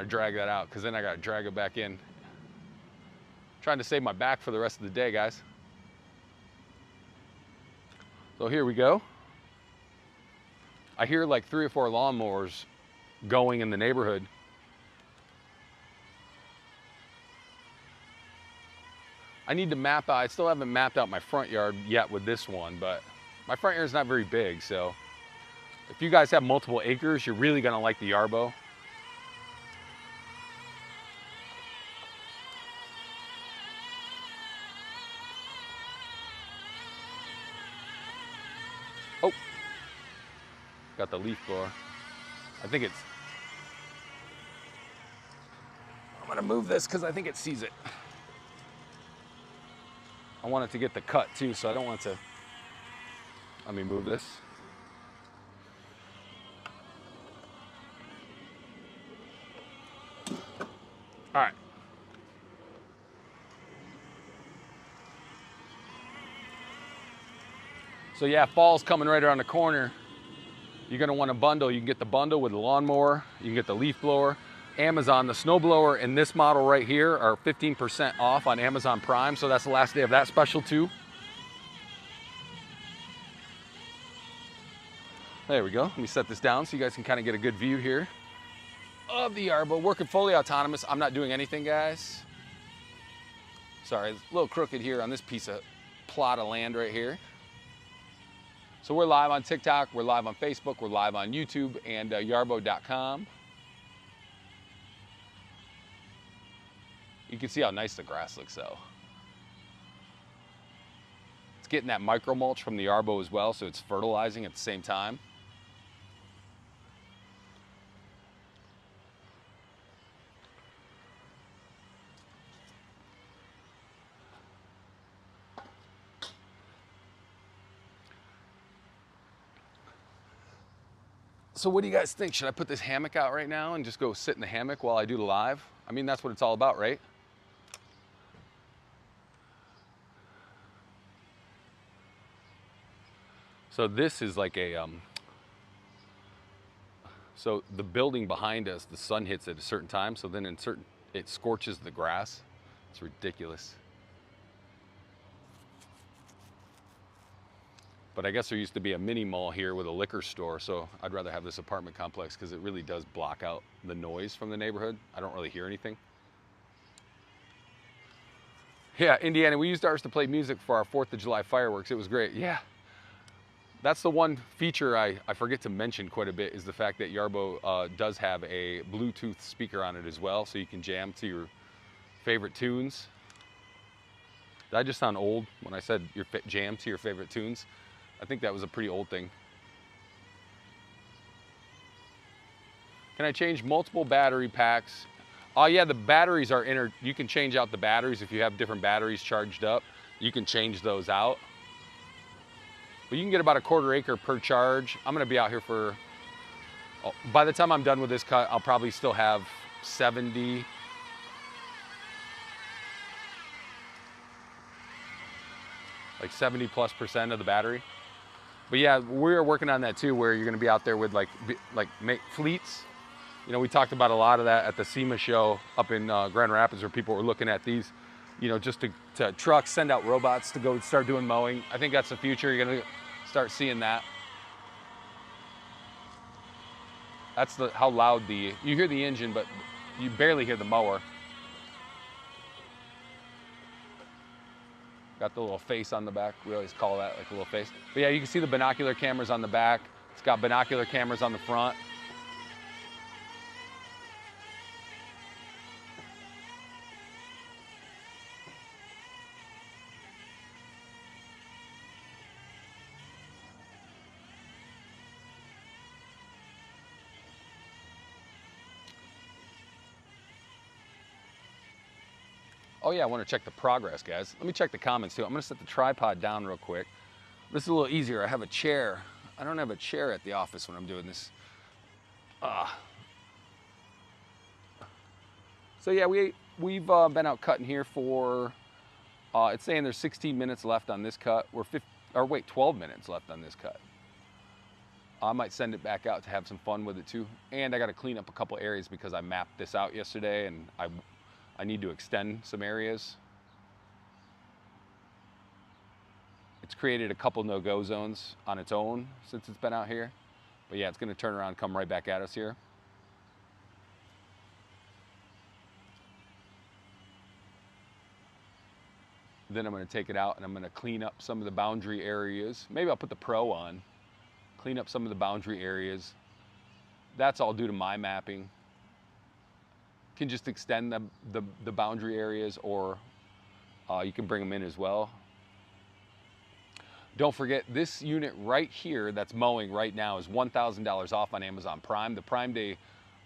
drag that out, because then I got to drag it back in. Trying to save my back for the rest of the day, guys. So here we go. I hear like 3 or 4 lawnmowers going in the neighborhood. I need to map out, I still haven't mapped out my front yard yet with this one, but my front yard is not very big, so if you guys have multiple acres, you're really gonna like the Yarbo. Oh, got the leaf blower. I'm gonna move this because I think it sees it. I want it to get the cut too, so I don't want it to, let me move this. All right. So yeah, fall's coming right around the corner. You're gonna want a bundle. You can get the bundle with the lawnmower, you can get the leaf blower. Amazon, the snow blower and this model right here are 15% off on Amazon Prime, so that's the last day of that special too. There we go. Let me set this down so you guys can kind of get a good view here of the Yarbo. Working fully autonomous. I'm not doing anything, guys. Sorry, it's a little crooked here on this piece of plot of land right here. So we're live on TikTok, we're live on Facebook, we're live on YouTube and yarbo.com. You can see how nice the grass looks though. It's getting that micro mulch from the Yarbo as well, so it's fertilizing at the same time. So what do you guys think? Should I put this hammock out right now and just go sit in the hammock while I do the live? I mean, that's what it's all about, right? So this is like a, so the building behind us, the sun hits at a certain time, so then it scorches the grass. It's ridiculous. But I guess there used to be a mini mall here with a liquor store, so I'd rather have this apartment complex because it really does block out the noise from the neighborhood. I don't really hear anything. Yeah, Indiana, we used ours to play music for our 4th of July fireworks. It was great, yeah. That's the one feature I forget to mention quite a bit, is the fact that Yarbo does have a Bluetooth speaker on it as well, so you can jam to your favorite tunes. Did I just sound old when I said jam to your favorite tunes? I think that was a pretty old thing. Can I change multiple battery packs? Oh yeah, the batteries are you can change out the batteries if you have different batteries charged up. You can change those out. But you can get about a 1/4 acre per charge. I'm gonna be out here for, by the time I'm done with this cut, I'll probably still have 70, like 70+% of the battery. But yeah, we're working on that too, where you're gonna be out there with like fleets. You know, we talked about a lot of that at the SEMA show up in Grand Rapids, where people were looking at these, you know, just to trucks, send out robots to go start doing mowing. I think that's the future. You're gonna start seeing that. That's how loud you hear the engine, but you barely hear the mower. Got the little face on the back. We always call that like a little face. But yeah, you can see the binocular cameras on the back. It's got binocular cameras on the front. Oh yeah, I want to check the progress, guys. Let me check the comments too. I'm gonna set the tripod down real quick. This is a little easier. I have a chair. I don't have a chair at the office when I'm doing this. So yeah, we've been out cutting here for, it's saying there's 16 minutes left on this cut. We're 12 minutes left on this cut. I might send it back out to have some fun with it too. And I got to clean up a couple areas because I mapped this out yesterday and I need to extend some areas. It's created a couple no-go zones on its own since it's been out here. But yeah, it's gonna turn around and come right back at us here. Then I'm gonna take it out and I'm gonna clean up some of the boundary areas. Maybe I'll put the Pro on, clean up some of the boundary areas. That's all due to my mapping. Can just extend the boundary areas, or you can bring them in as well. Don't forget, this unit right here that's mowing right now is $1,000 off on Amazon Prime. The Prime Day,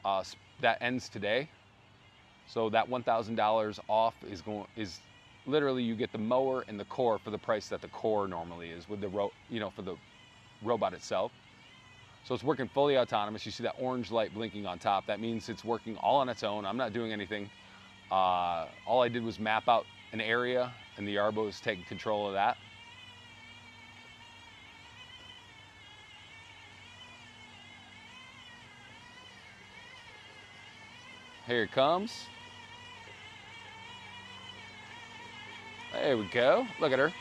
that ends today. So that $1,000 off is literally, you get the mower and the core for the price that the core normally is with the for the robot itself. So it's working fully autonomous. You see that orange light blinking on top. That means it's working all on its own. I'm not doing anything. All I did was map out an area and the Yarbo is taking control of that. Here it comes. There we go. Look at her.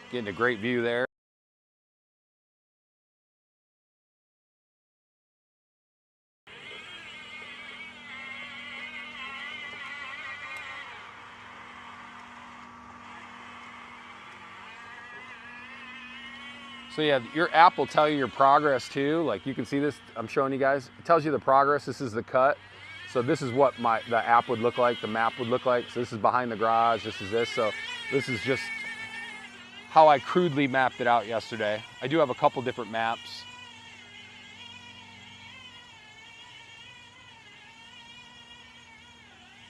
Getting a great view there. So yeah, your app will tell you your progress too. Like you can see this, I'm showing you guys. It tells you the progress. This is the cut. So this is what the app would look like, the map would look like. So this is behind the garage, this is this. So this is just how I crudely mapped it out yesterday. I do have a couple different maps.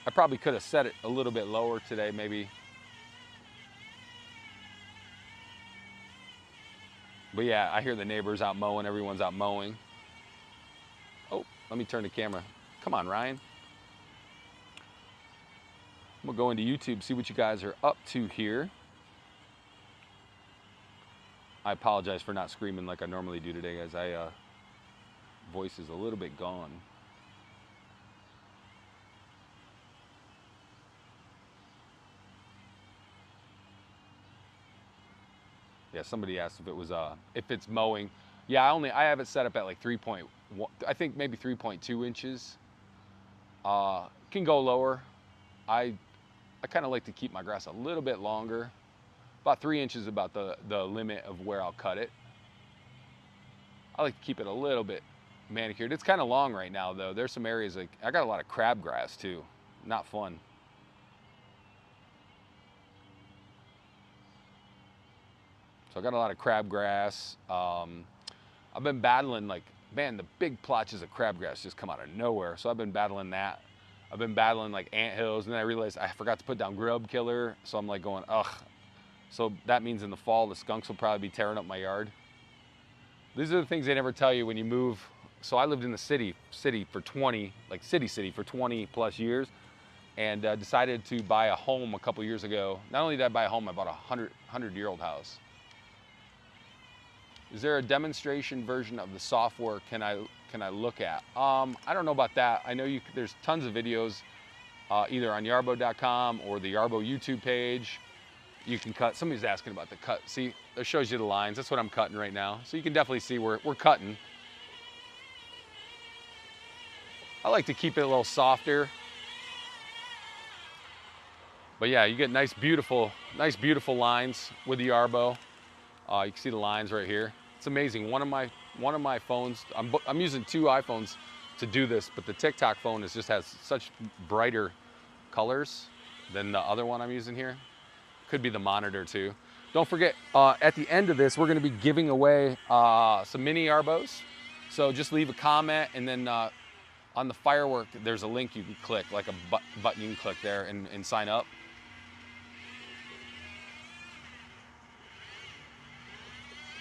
I probably could have set it a little bit lower today, maybe. But yeah, I hear the neighbors out mowing, everyone's out mowing. Oh, let me turn the camera. Come on, Ryan. I'm gonna go into YouTube, see what you guys are up to here. I apologize for not screaming like I normally do today, guys. Voice is a little bit gone. Yeah, somebody asked if it's mowing. Yeah, I have it set up at like 3.1, I think maybe 3.2 inches. Can go lower. I kind of like to keep my grass a little bit longer. About 3 inches is about the limit of where I'll cut it. I like to keep it a little bit manicured. It's kind of long right now though. There's some areas like, I got a lot of crabgrass too. Not fun. So I got a lot of crabgrass. I've been battling like, man, the big plotches of crabgrass just come out of nowhere. So I've been battling that. I've been battling like anthills, and then I realized I forgot to put down grub killer. So I'm like going, ugh. So that means in the fall, the skunks will probably be tearing up my yard. These are the things they never tell you when you move. So I lived in the city for 20, like city for 20 plus years, and decided to buy a home a couple years ago. Not only did I buy a home, I bought a 100-year-old house. Is there a demonstration version of the software can I look at? I don't know about that. I know there's tons of videos either on yarbo.com or the Yarbo YouTube page. You can cut. Somebody's asking about the cut. See, it shows you the lines. That's what I'm cutting right now. So you can definitely see we're cutting. I like to keep it a little softer. But yeah, you get nice beautiful lines with the Yarbo. You can see the lines right here. It's amazing. One of my phones, I'm using 2 iPhones to do this, but the TikTok phone just has such brighter colors than the other one I'm using here. Could be the monitor too. Don't forget, at the end of this, we're gonna be giving away some mini Yarbos. So just leave a comment, and then on the firework, there's a link you can click, like a button you can click there and sign up.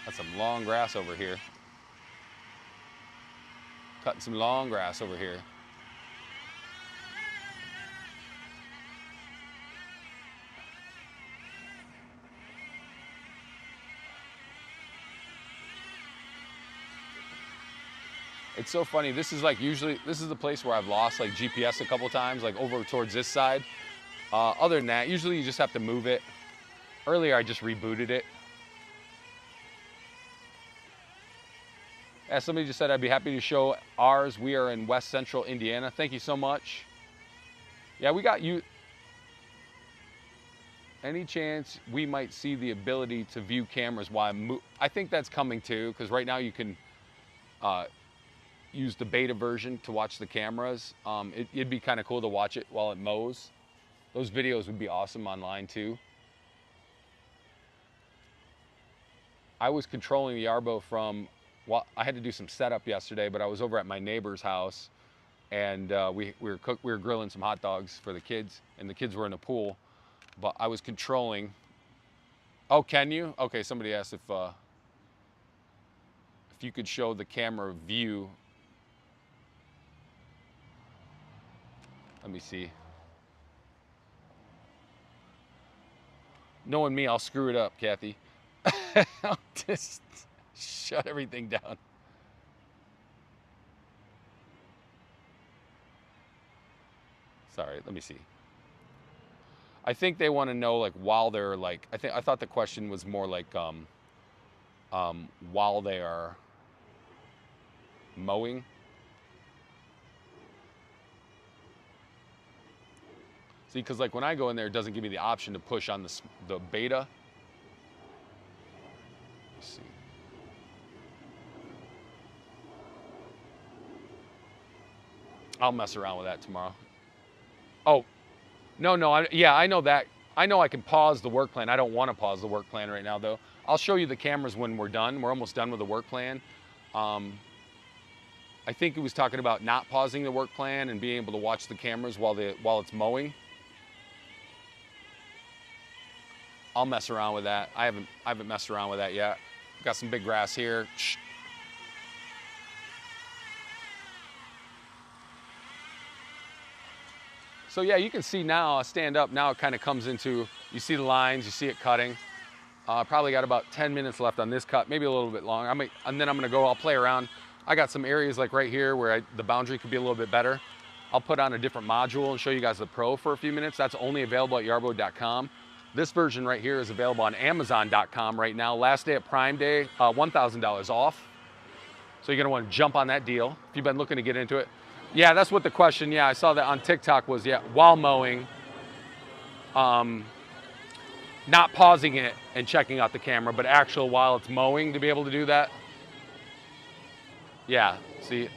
That's some long grass over here. Cutting some long grass over here. It's so funny. This is like usually, this is the place where I've lost like GPS a couple times, like over towards this side. Other than that, usually you just have to move it. Earlier, I just rebooted it. As somebody just said, I'd be happy to show ours. We are in West Central Indiana. Thank you so much. Yeah, we got you. Any chance we might see the ability to view cameras while I think that's coming too, because right now you can use the beta version to watch the cameras. It'd be kind of cool to watch it while it mows. Those videos would be awesome online too. I was controlling the Yarbo from, well, I had to do some setup yesterday, but I was over at my neighbor's house, and we were grilling some hot dogs for the kids, and the kids were in the pool, but I was controlling. Oh, can you? Okay, somebody asked if you could show the camera view. Let me see. Knowing me, I'll screw it up, Kathy. I'll just shut everything down. Sorry, let me see. I think they want to know, like, while they're like, I thought the question was more like while they are mowing. See, because like when I go in there, it doesn't give me the option to push on the beta. Let's see. I'll mess around with that tomorrow. Oh, no, yeah, I know that. I know I can pause the work plan. I don't want to pause the work plan right now, though. I'll show you the cameras when we're done. We're almost done with the work plan. I think he was talking about not pausing the work plan and being able to watch the cameras while it's mowing. I'll mess around with that. I haven't messed around with that yet. Got some big grass here. So yeah, you can see now, stand up, now it kind of comes into, you see the lines, you see it cutting. Probably got about 10 minutes left on this cut, maybe a little bit long. And then I'm gonna go, I'll play around. I got some areas like right here where the boundary could be a little bit better. I'll put on a different module and show you guys the Pro for a few minutes. That's only available at yarbo.com. This version right here is available on amazon.com right now. Last day at Prime Day, $1,000 off. So you're gonna wanna jump on that deal if you've been looking to get into it. Yeah, that's what the question, yeah, I saw that on TikTok was, yeah, while mowing, not pausing it and checking out the camera, but actual while it's mowing to be able to do that. Yeah, see.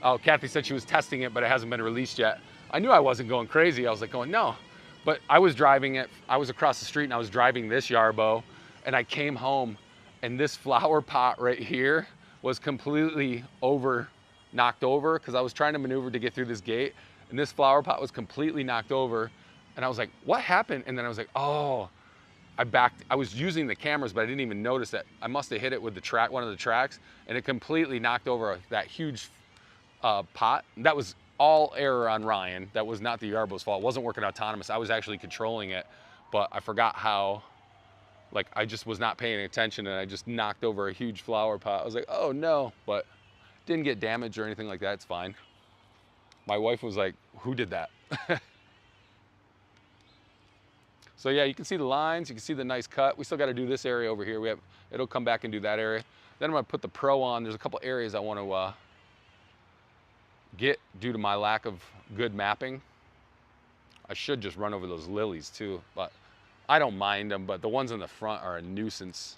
Oh, Kathy said she was testing it, but it hasn't been released yet. I knew I wasn't going crazy. I was like going, no. But I was driving it. I was across the street and I was driving this Yarbo, and I came home and this flower pot right here was completely knocked over because I was trying to maneuver to get through this gate, and this flower pot was completely knocked over. And I was like, what happened? And then I was like, oh, I was using the cameras, but I didn't even notice that. I must have hit it with one of the tracks, and it completely knocked over that huge pot. That was all error on Ryan. That was not the Yarbo's fault. It wasn't working autonomous. I was actually controlling it, but I forgot how, like, I just was not paying attention, and I just knocked over a huge flower pot. I was like, oh no, but didn't get damaged or anything like that. It's fine. My wife was like, who did that? So yeah, you can see the lines, you can see the nice cut. We still got to do this area over here. It'll come back and do that area. Then I'm gonna put the Pro on. There's a couple areas I want to get due to my lack of good mapping. I should just run over those lilies too, but I don't mind them, but the ones in the front are a nuisance.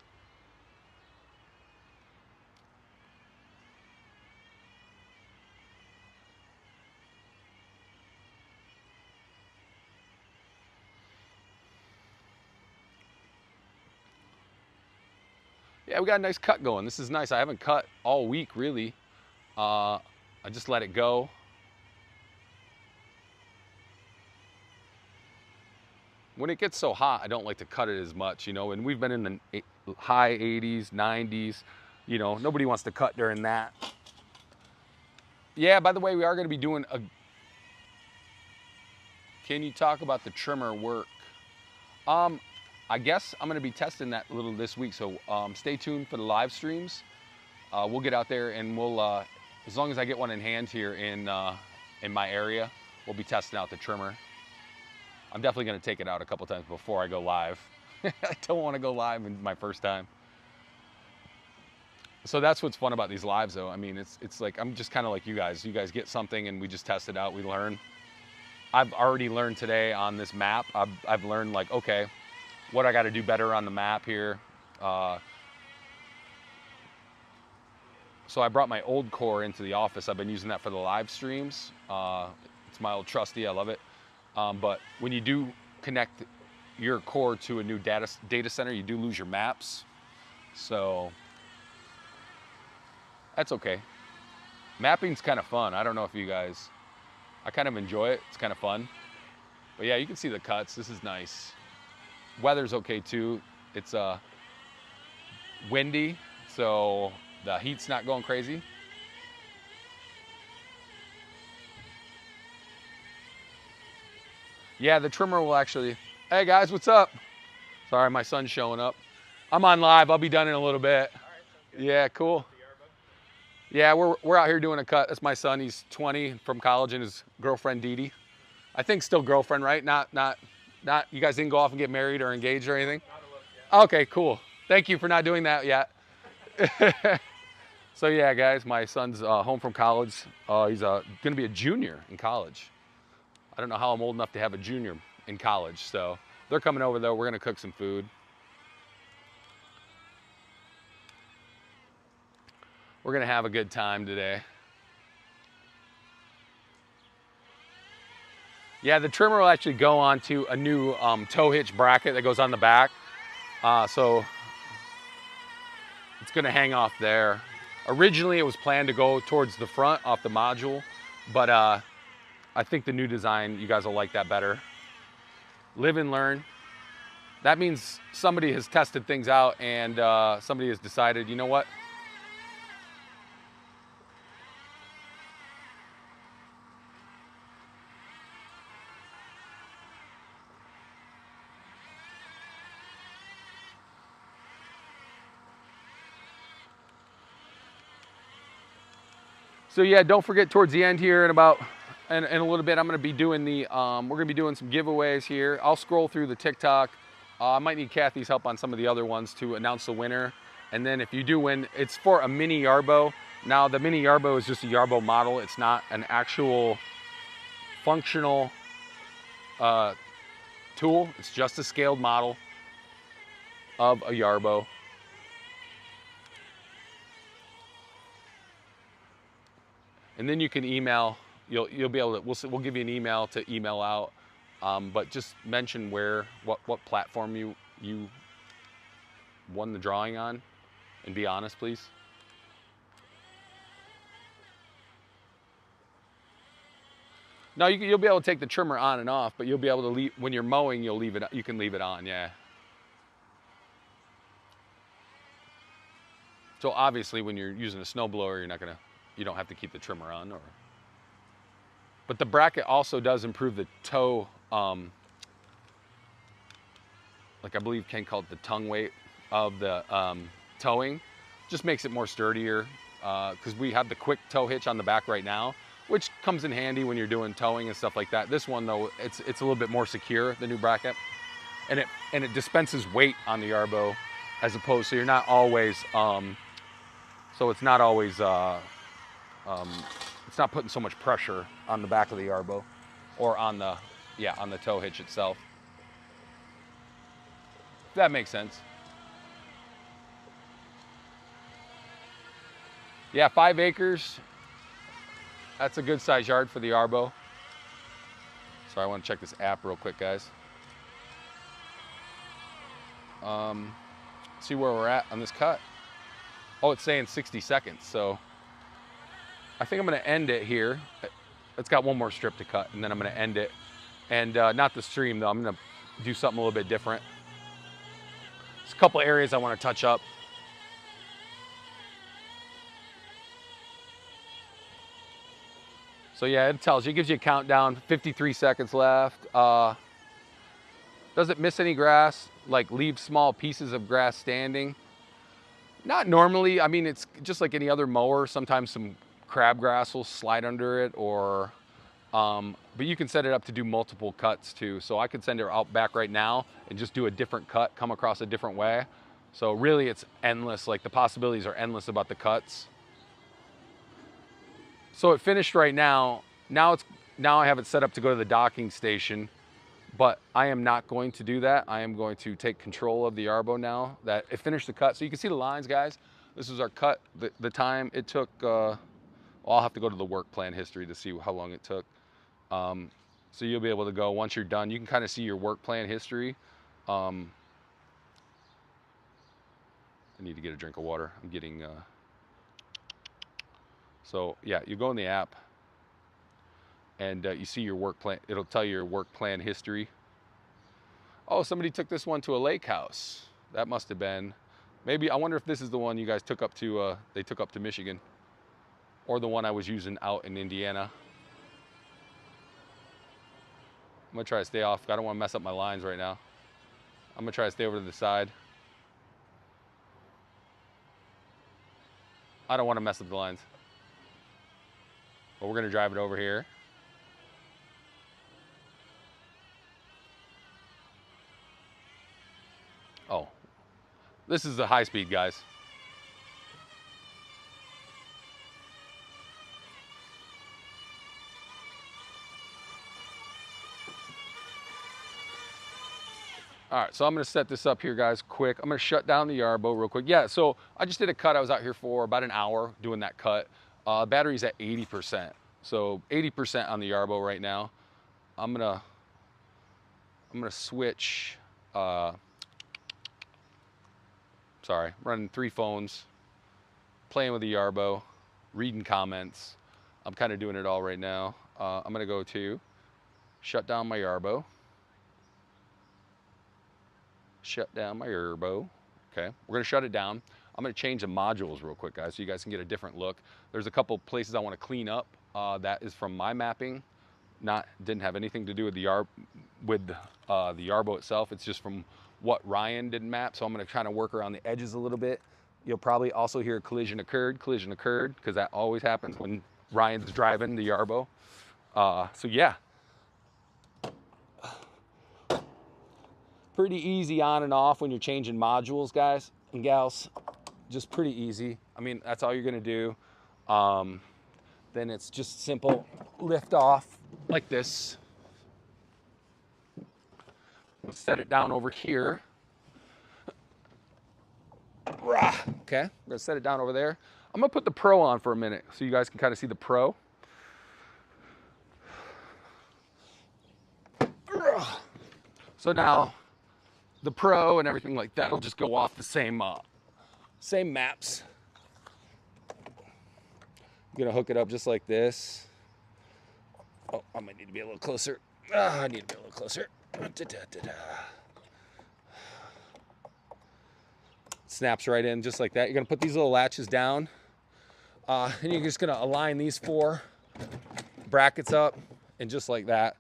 Yeah, we got a nice cut going. This is nice. I haven't cut all week, really. I just let it go. When it gets so hot, I don't like to cut it as much, you know, and we've been in the high 80s, 90s, you know, nobody wants to cut during that. Yeah, by the way, we are going to be doing a... Can you talk about the trimmer work? I guess I'm going to be testing that a little this week, so stay tuned for the live streams. We'll get out there and we'll, as long as I get one in hand here in my area, we'll be testing out the trimmer. I'm definitely going to take it out a couple times before I go live. I don't want to go live in my first time. So that's what's fun about these lives, though. I mean, it's like I'm just kind of like you guys. You guys get something and we just test it out. We learn. I've already learned today on this map. I've learned, like, okay, what I got to do better on the map here. So I brought my old core into the office. I've been using that for the live streams. It's my old trusty. I love it. But when you do connect your core to a new data center, you do lose your maps. So that's okay. Mapping's kind of fun. I don't know if you guys, I kind of enjoy it. It's kind of fun. But yeah, you can see the cuts. This is nice. Weather's okay too. It's windy, so the heat's not going crazy. Yeah, the trimmer will actually... Hey guys, what's up? Sorry, my son's showing up. I'm on live. I'll be done in a little bit. Yeah, cool. Yeah, we're out here doing a cut. That's my son. He's 20 from college, and his girlfriend Dee Dee. I think still girlfriend, right? Not. You guys didn't go off and get married or engaged or anything? Not a look yet. Okay, cool. Thank you for not doing that yet. So yeah, guys, my son's home from college. He's going to be a junior in college. I don't know how I'm old enough to have a junior in college, so they're coming over though. We're gonna cook some food. We're gonna have a good time today. Yeah, the trimmer will actually go onto a new tow hitch bracket that goes on the back. So it's gonna hang off there. Originally it was planned to go towards the front off the module, but I think the new design, you guys will like that better. Live and learn. That means somebody has tested things out and somebody has decided, you know what? So yeah, don't forget towards the end here in a little bit, I'm going to be doing we're going to be doing some giveaways here. I'll scroll through the TikTok. I might need Kathy's help on some of the other ones to announce the winner. And then if you do win, it's for a Mini Yarbo. Now the Mini Yarbo is just a Yarbo model. It's not an actual functional tool. It's just a scaled model of a Yarbo. And then you can email. You'll be able to. We'll give you an email to email out, but just mention what platform you won the drawing on, and be honest, please. No, you'll be able to take the trimmer on and off, but you'll be able to leave when you're mowing. You'll leave it. You can leave it on. Yeah. So obviously, when you're using a snowblower, you don't have to keep the trimmer on, but the bracket also does improve the toe, like I believe Ken called it the tongue weight of the towing. Just makes it more sturdier because we have the quick tow hitch on the back right now, which comes in handy when you're doing towing and stuff like that. This one though, it's a little bit more secure, the new bracket, and it dispenses weight on the Yarbo, as opposed, so you're not always, so it's not always. It's not putting so much pressure on the back of the Yarbo or on the tow hitch itself. If that makes sense. Yeah, 5 acres. That's a good size yard for the Yarbo. Sorry, I want to check this app real quick, guys. See where we're at on this cut. Oh, it's saying 60 seconds. So I think I'm gonna end it here. It's got one more strip to cut, and then I'm gonna end it. And not the stream though, I'm gonna do something a little bit different. There's a couple areas I wanna touch up. So yeah, it tells you, it gives you a countdown, 53 seconds left. Does it miss any grass? Like leave small pieces of grass standing? Not normally. I mean, it's just like any other mower. Sometimes some crabgrass will slide under it, or, but you can set it up to do multiple cuts too. So I could send it out back right now and just do a different cut, come across a different way. So really it's endless. Like the possibilities are endless about the cuts. So it finished right now. Now I have it set up to go to the docking station, but I am not going to do that. I am going to take control of the Yarbo now that it finished the cut. So you can see the lines, guys. This is our cut. The time it took, well, I'll have to go to the work plan history to see how long it took. So you'll be able to go, once you're done, you can kind of see your work plan history. I need to get a drink of water. I'm getting, so yeah, you go in the app and you see your work plan. It'll tell you your work plan history. Oh, somebody took this one to a lake house. That must have been, maybe, I wonder if this is the one you guys took up to, they took up to Michigan, or the one I was using out in Indiana. I'm gonna try to stay off. I don't want to mess up my lines right now. I'm gonna try to stay over to the side. I don't want to mess up the lines. But we're gonna drive it over here. Oh, this is the high speed, guys. All right, so I'm gonna set this up here, guys, quick. I'm gonna shut down the Yarbo real quick. Yeah, so I just did a cut. I was out here for about an hour doing that cut. Battery's at 80%. So 80% on the Yarbo right now. I'm gonna switch, sorry, running 3 phones, playing with the Yarbo, reading comments. I'm kind of doing it all right now. I'm gonna go to shut down my Yarbo. Shut down my Yarbo. Okay, we're gonna shut it down. I'm gonna change the modules real quick, guys, so you guys can get a different look. There's a couple places I wanna clean up. That is from my mapping. Didn't have anything to do with the Yarbo itself. It's just from what Ryan didn't map. So I'm gonna kind of work around the edges a little bit. You'll probably also hear collision occurred, because that always happens when Ryan's driving the Yarbo. So yeah. Pretty easy on and off when you're changing modules, guys and gals. Just pretty easy. I mean, that's all you're gonna do. Then it's just simple lift off like this. Set it down over here. Okay, I'm gonna set it down over there. I'm gonna put the Pro on for a minute so you guys can kind of see the Pro. So now the Pro and everything like that will just go off the same maps. I'm gonna hook it up just like this. Oh, I might need to be a little closer. I need to be a little closer. Snaps right in just like that. You're gonna put these little latches down, and you're just gonna align these 4 brackets up, and just like that,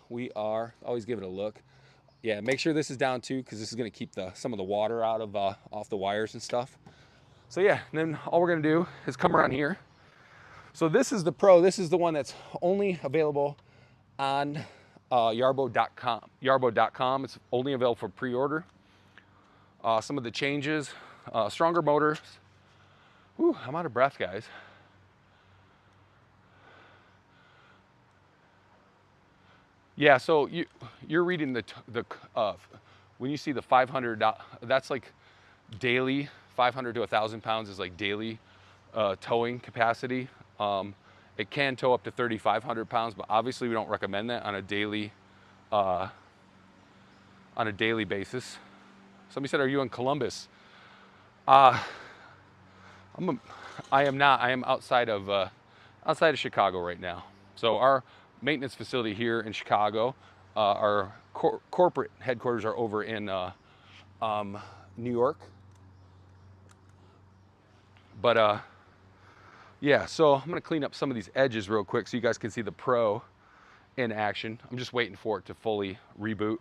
we are, always give it a look. Yeah, make sure this is down too, because this is gonna keep some of the water out of off the wires and stuff. So yeah, and then all we're gonna do is come around here. So this is the Pro. This is the one that's only available on Yarbo.com. Yarbo.com. It's only available for pre-order. Some of the changes, stronger motors. Whew, I'm out of breath, guys. Yeah, so you're reading when you see the 500, that's like daily, 500 to 1,000 pounds is like daily towing capacity. It can tow up to 3,500 pounds, but obviously we don't recommend that on a daily basis. Somebody said, "Are you in Columbus?" I am not. I am outside of Chicago right now. So our maintenance facility here in Chicago, our corporate headquarters are over in New York. But yeah, so I'm gonna clean up some of these edges real quick so you guys can see the Pro in action. I'm just waiting for it to fully reboot.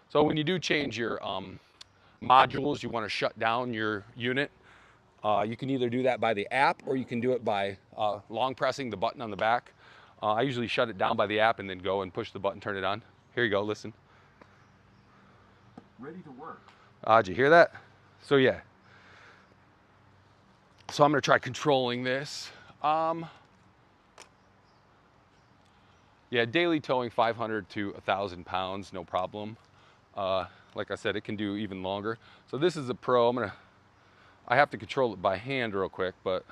So when you do change your modules, you want to shut down your unit. You can either do that by the app or you can do it by long pressing the button on the back. I usually shut it down by the app and then go and push the button, turn it on. Here you go, listen. Ready to work. Did you hear that? So yeah. So I'm gonna try controlling this. Yeah, daily towing 500 to 1,000 pounds, no problem. Like I said, it can do even longer. So this is a Pro. I have to control it by hand real quick, but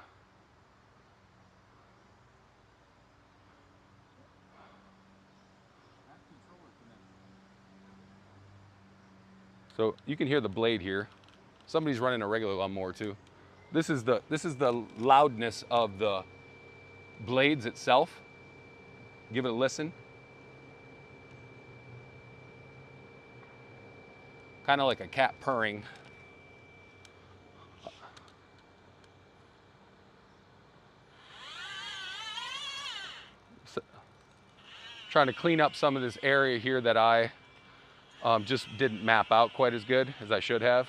so you can hear the blade here. Somebody's running a regular lawnmower too. This is the loudness of the blades itself. Give it a listen. Kind of like a cat purring. So, trying to clean up some of this area here that I just didn't map out quite as good as I should have.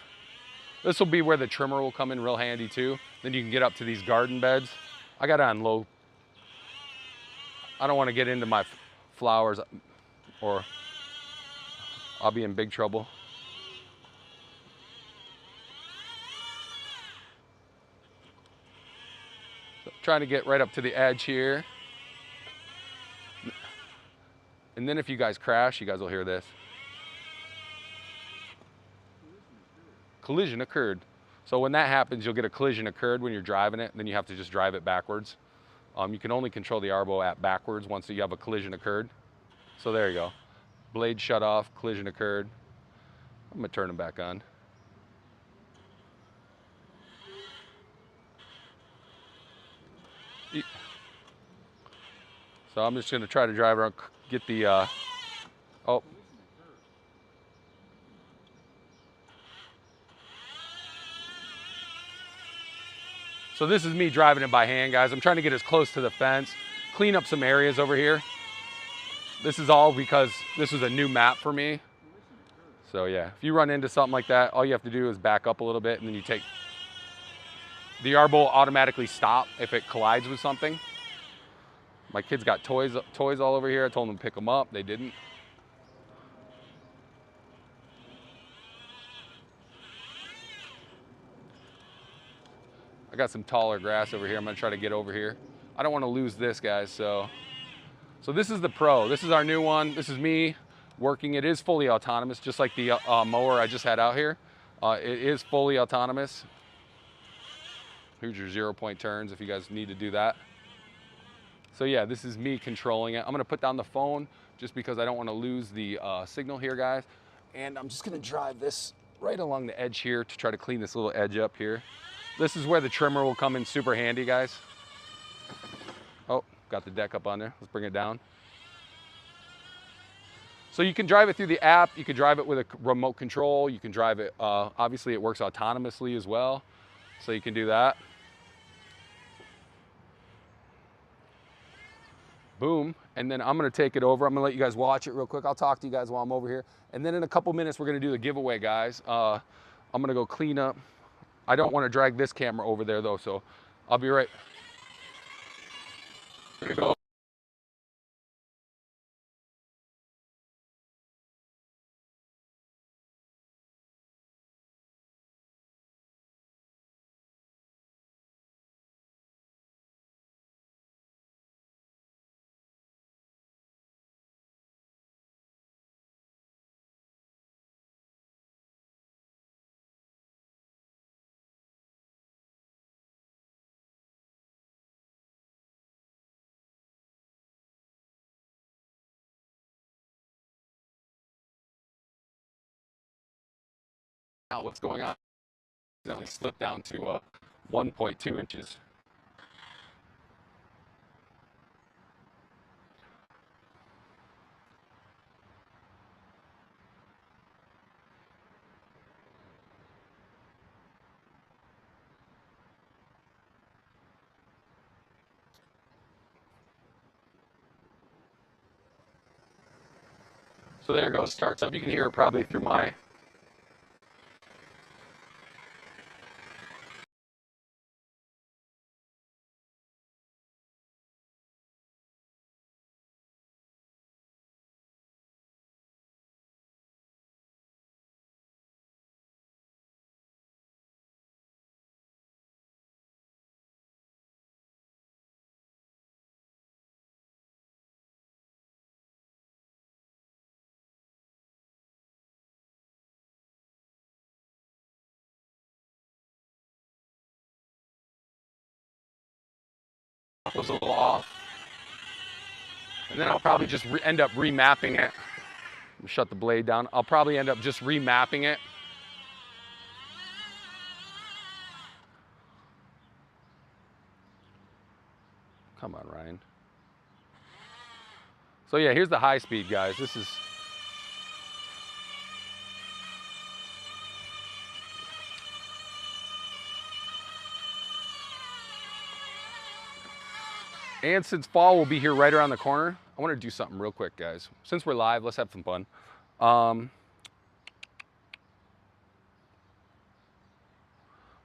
This will be where the trimmer will come in real handy too. Then you can get up to these garden beds. I got it on low. I don't want to get into my flowers or I'll be in big trouble. So, trying to get right up to the edge here. And then if you guys crash, you guys will hear this. Collision occurred. So when that happens, you'll get a collision occurred when you're driving it, and then you have to just drive it backwards. You can only control the Yarbo app backwards once you have a collision occurred. So there you go. Blade shut off, collision occurred. I'm gonna turn them back on. So I'm just gonna try to drive around, get the, oh. So this is me driving it by hand, guys. I'm trying to get as close to the fence, clean up some areas over here. This is all because this was a new map for me. So yeah, if you run into something like that, all you have to do is back up a little bit and then you take, the Yarbo will automatically stop if it collides with something. My kids got toys all over here. I told them to pick them up, they didn't. I got some taller grass over here. I'm gonna try to get over here. I don't wanna lose this, guys, so this is the Pro. This is our new one. This is me working. It is fully autonomous, just like the mower I just had out here. It is fully autonomous. Here's your 0-point turns if you guys need to do that. So yeah, this is me controlling it. I'm gonna put down the phone just because I don't wanna lose the signal here, guys. And I'm just gonna drive this right along the edge here to try to clean this little edge up here. This is where the trimmer will come in super handy, guys. Oh, got the deck up on there. Let's bring it down. So you can drive it through the app. You can drive it with a remote control. You can drive it, obviously it works autonomously as well. So you can do that. Boom. And then I'm gonna take it over. I'm gonna let you guys watch it real quick. I'll talk to you guys while I'm over here. And then in a couple minutes, we're gonna do the giveaway, guys. I'm gonna go clean up. I don't want to drag this camera over there though, so I'll be right. Here we go. What's going on? Accidentally slipped down to 1.2 inches. So there it goes, starts up. You can hear it probably through my. Was a little off. And then I'll probably just end up remapping it. Shut the blade down. I'll probably end up just remapping it. Come on, Ryan. So yeah, here's the high speed, guys. This is. And since fall will be here right around the corner, I want to do something real quick, guys. Since we're live, let's have some fun.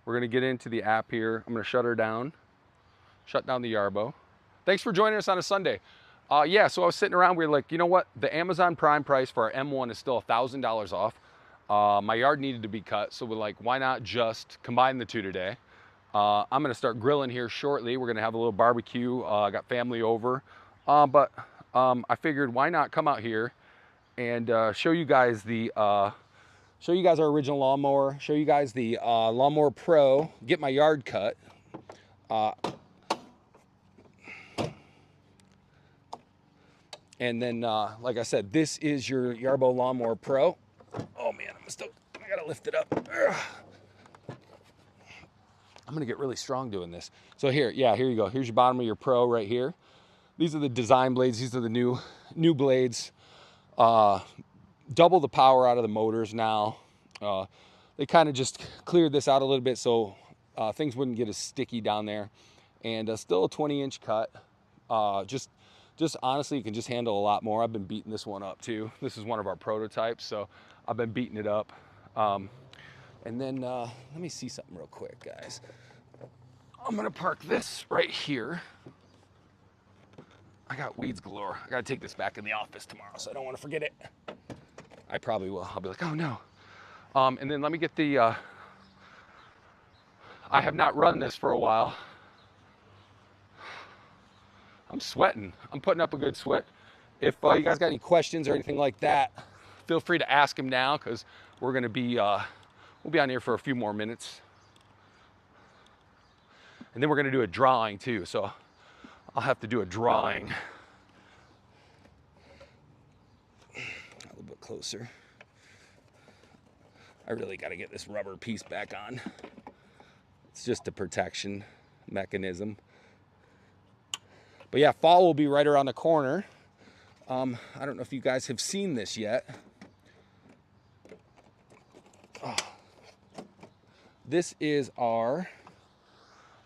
We're going to get into the app here. I'm going to shut her down. Shut down the Yarbo. Thanks for joining us on a Sunday. Yeah, so I was sitting around. We were like, you know what? The Amazon Prime price for our M1 is still $1,000 off. My yard needed to be cut, so we're like, why not just combine the two today? I'm going to start grilling here shortly. We're going to have a little barbecue. I got family over. But I figured, why not come out here and show you guys our original lawnmower, show you guys the Lawnmower Pro, get my yard cut. And then, like I said, this is your Yarbo Lawnmower Pro. Oh man, I gotta lift it up. Ugh. I'm gonna get really strong doing this. So here you go. Here's your bottom of your Pro right here. These are the design blades. These are the new blades. Double the power out of the motors now. They kind of just cleared this out a little bit so things wouldn't get as sticky down there. And still a 20-inch cut. Just honestly, you can just handle a lot more. I've been beating this one up too. This is one of our prototypes, so I've been beating it up. And then let me see something real quick, guys. I'm gonna park this right here. I got weeds galore. I gotta take this back in the office tomorrow, so I don't want to forget it. I probably will. I'll be like, oh no. And then let me get the. I have not run this for a while. I'm sweating. I'm putting up a good sweat. If you guys got any questions or anything like that, feel free to ask them now, because we're gonna be we'll be on here for a few more minutes, and then we're gonna do a drawing too. So I'll have to do a drawing. A little bit closer. I really got to get this rubber piece back on. It's just a protection mechanism. But yeah, fall will be right around the corner. I don't know if you guys have seen this yet. Oh. This is our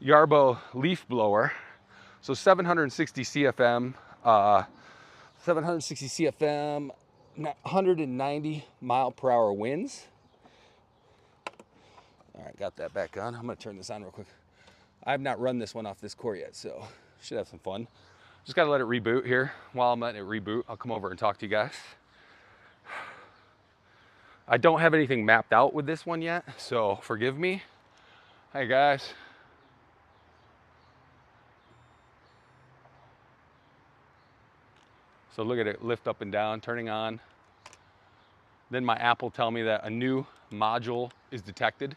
Yarbo leaf blower. So 760 CFM, 190 mile per hour winds. All right, got that back on. I'm gonna turn this on real quick. I have not run this one off this core yet, so should have some fun. Just gotta let it reboot here. While I'm letting it reboot, I'll come over and talk to you guys. I don't have anything mapped out with this one yet, so forgive me. Hey guys. So look at it lift up and down, turning on. Then my app will tell me that a new module is detected.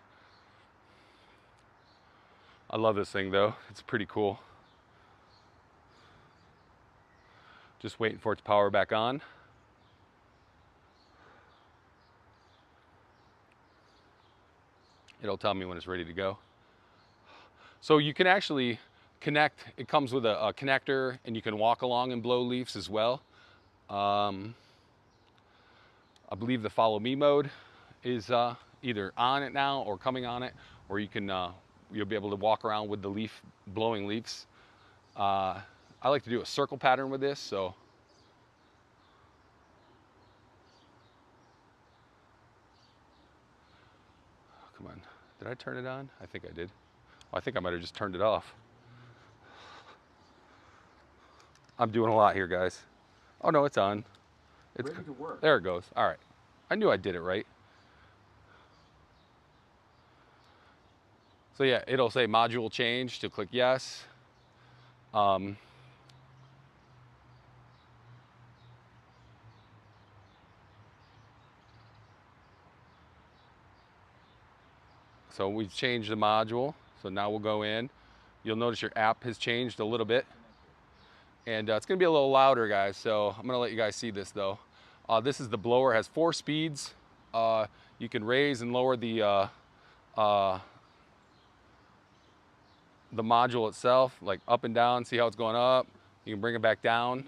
I love this thing though, it's pretty cool. Just waiting for it to power back on. It'll tell me when it's ready to go. So you can actually connect, it comes with a connector, and you can walk along and blow leaves as well. I believe the follow me mode is either on it now or coming on it, or you can you'll be able to walk around with the leaf blowing leaves. I like to do a circle pattern with this, so come on. Did I turn it on? I think I did. Oh, I think I might have just turned it off. I'm doing a lot here, guys. Oh no, it's on. It's ready to work. There it goes. All right. I knew I did it right. So yeah, it'll say module change to click yes. So we've changed the module. So now we'll go in. You'll notice your app has changed a little bit. And it's gonna be a little louder, guys. So I'm gonna let you guys see this though. This is the blower, it has 4 speeds. You can raise and lower the module itself, like up and down. See how it's going up? You can bring it back down.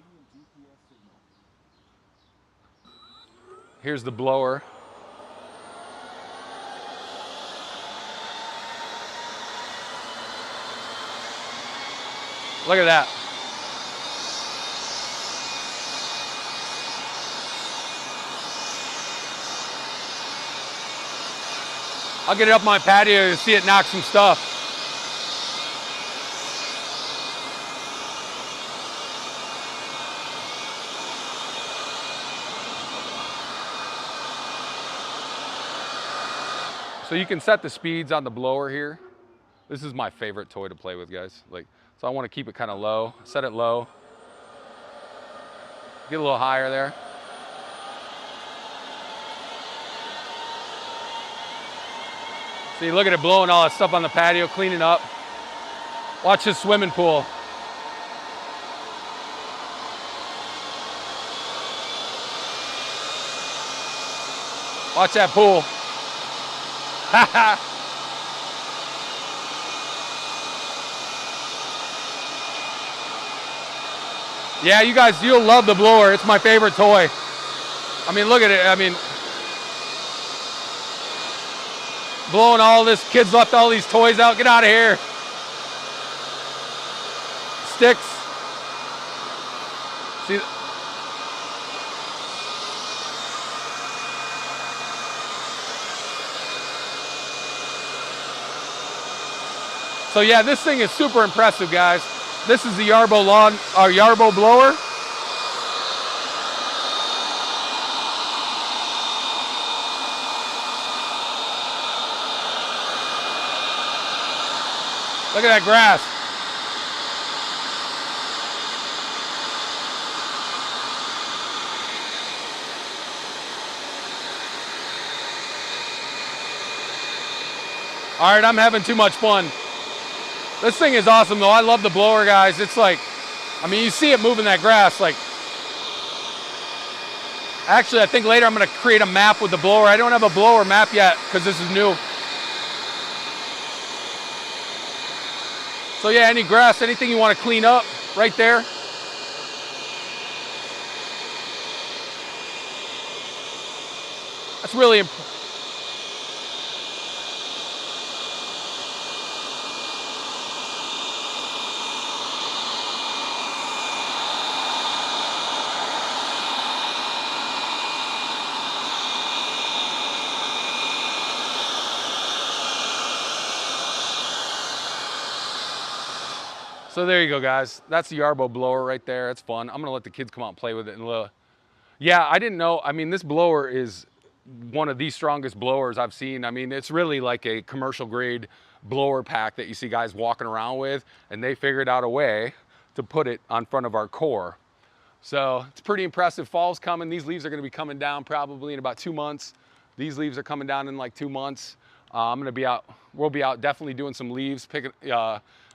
Here's the blower. Look at that. I'll get it up my patio to see it knock some stuff. So you can set the speeds on the blower here. This is my favorite toy to play with, guys. So I want to keep it kind of low. Set it low. Get a little higher there. See, look at it blowing all that stuff on the patio, cleaning up. Watch this swimming pool. Watch that pool. Yeah, you guys, you'll love the blower. It's my favorite toy. I mean, look at it. I mean, blowing all this. Kids left all these toys out. Get out of here. Sticks. See? So yeah, this thing is super impressive, guys. This is the Yarbo Yarbo blower. Look at that grass. All right, I'm having too much fun. This thing is awesome though. I love the blower, guys. It's like, I mean, you see it moving that grass. Like, actually, I think later I'm gonna create a map with the blower. I don't have a blower map yet because this is new. So yeah, any grass, anything you want to clean up, right there. That's really important. So there you go, guys. That's the Yarbo blower right there. It's fun. I'm gonna let the kids come out and play with it. Yeah, I didn't know. I mean, this blower is one of the strongest blowers I've seen. I mean, it's really like a commercial grade blower pack that you see guys walking around with, and they figured out a way to put it on front of our core. So it's pretty impressive. Fall's coming. These leaves are gonna be coming down probably in about 2 months. These leaves are coming down in like 2 months. I'm gonna be out, we'll be out definitely doing some leaves, picking,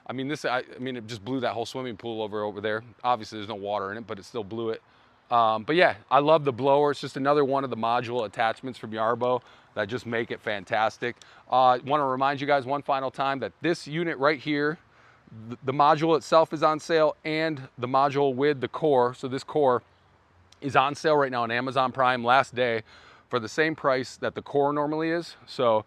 I mean, it just blew that whole swimming pool over there. Obviously, there's no water in it, but it still blew it. But yeah, I love the blower. It's just another one of the module attachments from Yarbo that just make it fantastic. Want to remind you guys one final time that this unit right here, the module itself is on sale, and the module with the core. So this core is on sale right now on Amazon Prime last day for the same price that the core normally is. So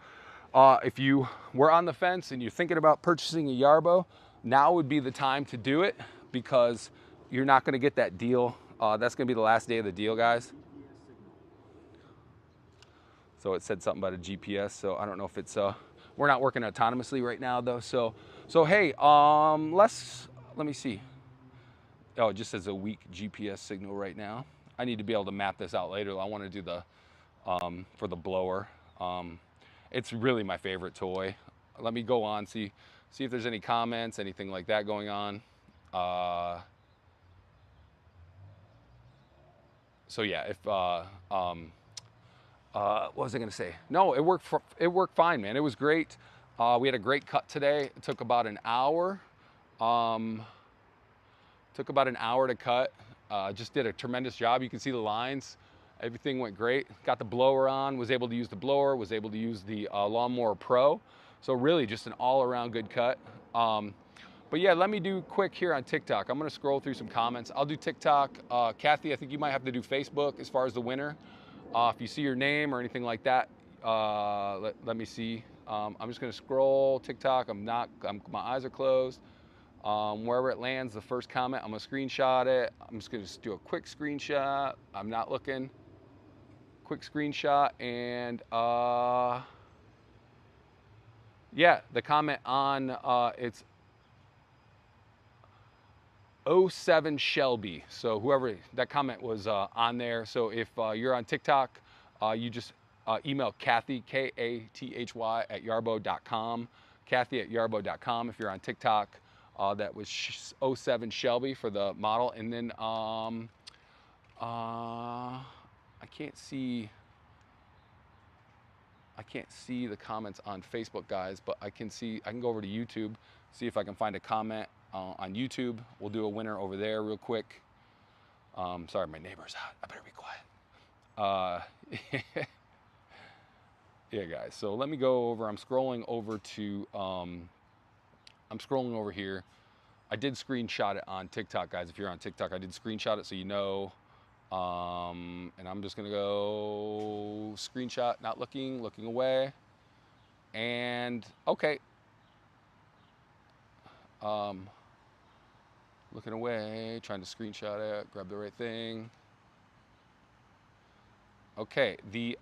if you were on the fence and you're thinking about purchasing a Yarbo, now would be the time to do it, because you're not going to get that deal. That's going to be the last day of the deal, guys. So it said something about a GPS. So I don't know if it's we're not working autonomously right now though. So hey, let me see. Oh, it just says a weak GPS signal right now. I need to be able to map this out later. I want to do the for the blower. It's really my favorite toy. Let me go on, see if there's any comments, anything like that going on. So yeah, if what was I going to say? No, it worked fine, man. It was great. We had a great cut today. It took about an hour. Took about an hour to cut. Just did a tremendous job. You can see the lines. Everything went great. Got the blower on, was able to use the blower, was able to use the Lawnmower Pro. So really just an all-around good cut. But yeah, let me do quick here on TikTok. I'm gonna scroll through some comments. I'll do TikTok. Kathy, I think you might have to do Facebook as far as the winner. If you see your name or anything like that, let me see. I'm just gonna scroll TikTok. My eyes are closed. Wherever it lands, the first comment, I'm gonna screenshot it. I'm just gonna do a quick screenshot. I'm not looking. Quick screenshot, and yeah, the comment on it's 07 Shelby. So whoever that comment was on there. So if you're on TikTok, you just email Kathy, Kathy at yarbo.com. Kathy at yarbo.com if you're on TikTok. That was 07 Shelby for the model. And then I can't see the comments on Facebook, guys, but I can go over to YouTube, see if I can find a comment on YouTube. We'll do a winner over there real quick. Sorry, my neighbor's out. I better be quiet. Yeah, guys. So let me go over. I'm scrolling over to. I'm scrolling over here. I did screenshot it on TikTok, guys. If you're on TikTok, I did screenshot it so you know. And I'm just gonna go screenshot, not looking away. And okay. Looking away, trying to screenshot it, grab the right thing. Okay, the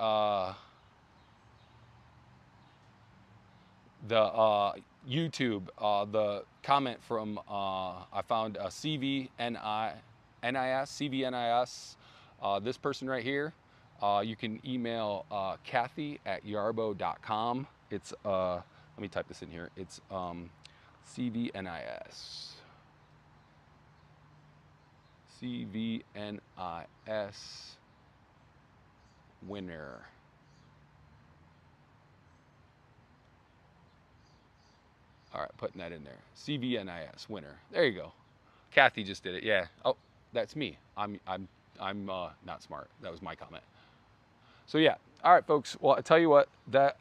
YouTube, the comment from I found CVNIS. This person right here. You can email Kathy at yarbo.com. It's let me type this in here. It's CVNIS. CVNIS winner. All right, putting that in there. CVNIS winner. There you go. Kathy just did it. Yeah. Oh, that's me. I'm not smart. That was my comment. So yeah. All right, folks. Well, I tell you what. That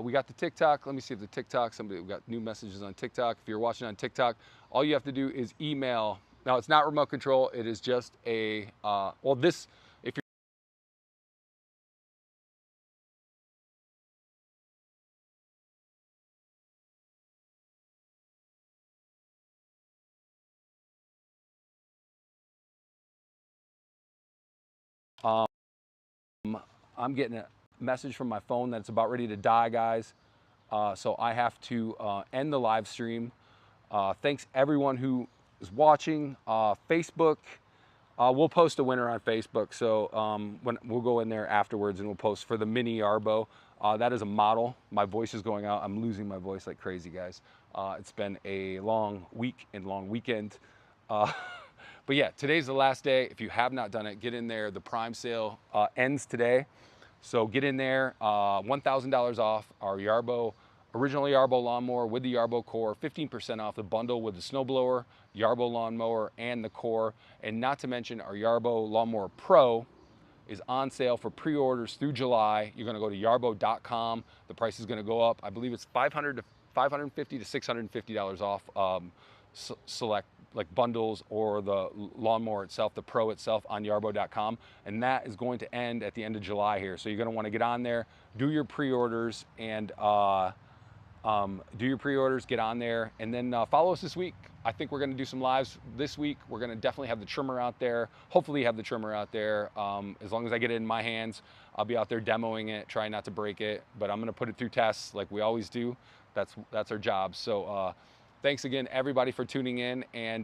we got the TikTok. Let me see if the TikTok. We got new messages on TikTok. If you're watching on TikTok, all you have to do is email. Now it's not remote control. It is just a well, this. If you're I'm getting a message from my phone that it's about ready to die, guys. So I have to end the live stream. Thanks everyone who is watching. Facebook, we'll post a winner on Facebook. So when we'll go in there afterwards and we'll post for the Mini Yarbo. That is a model. My voice is going out. I'm losing my voice like crazy, guys. It's been a long week and long weekend. But yeah, today's the last day. If you have not done it, get in there. The Prime sale ends today. So get in there, $1,000 off our Yarbo original Yarbo lawnmower with the Yarbo core, 15% off the bundle with the snowblower, Yarbo lawnmower, and the core. And not to mention our Yarbo Lawnmower Pro is on sale for pre-orders through July. You're gonna go to yarbo.com. The price is gonna go up. I believe it's $500 to $550 to $650 off select like bundles or the lawnmower itself, the Pro itself on yarbo.com. And that is going to end at the end of July here. So you're gonna wanna get on there, do your pre-orders, and get on there, and then follow us this week. I think we're going to do some lives this week. We're going to definitely have the trimmer out there. Hopefully have the trimmer out there. As long as I get it in my hands, I'll be out there demoing it, trying not to break it, but I'm going to put it through tests like we always do. That's our job. So thanks again, everybody, for tuning in, and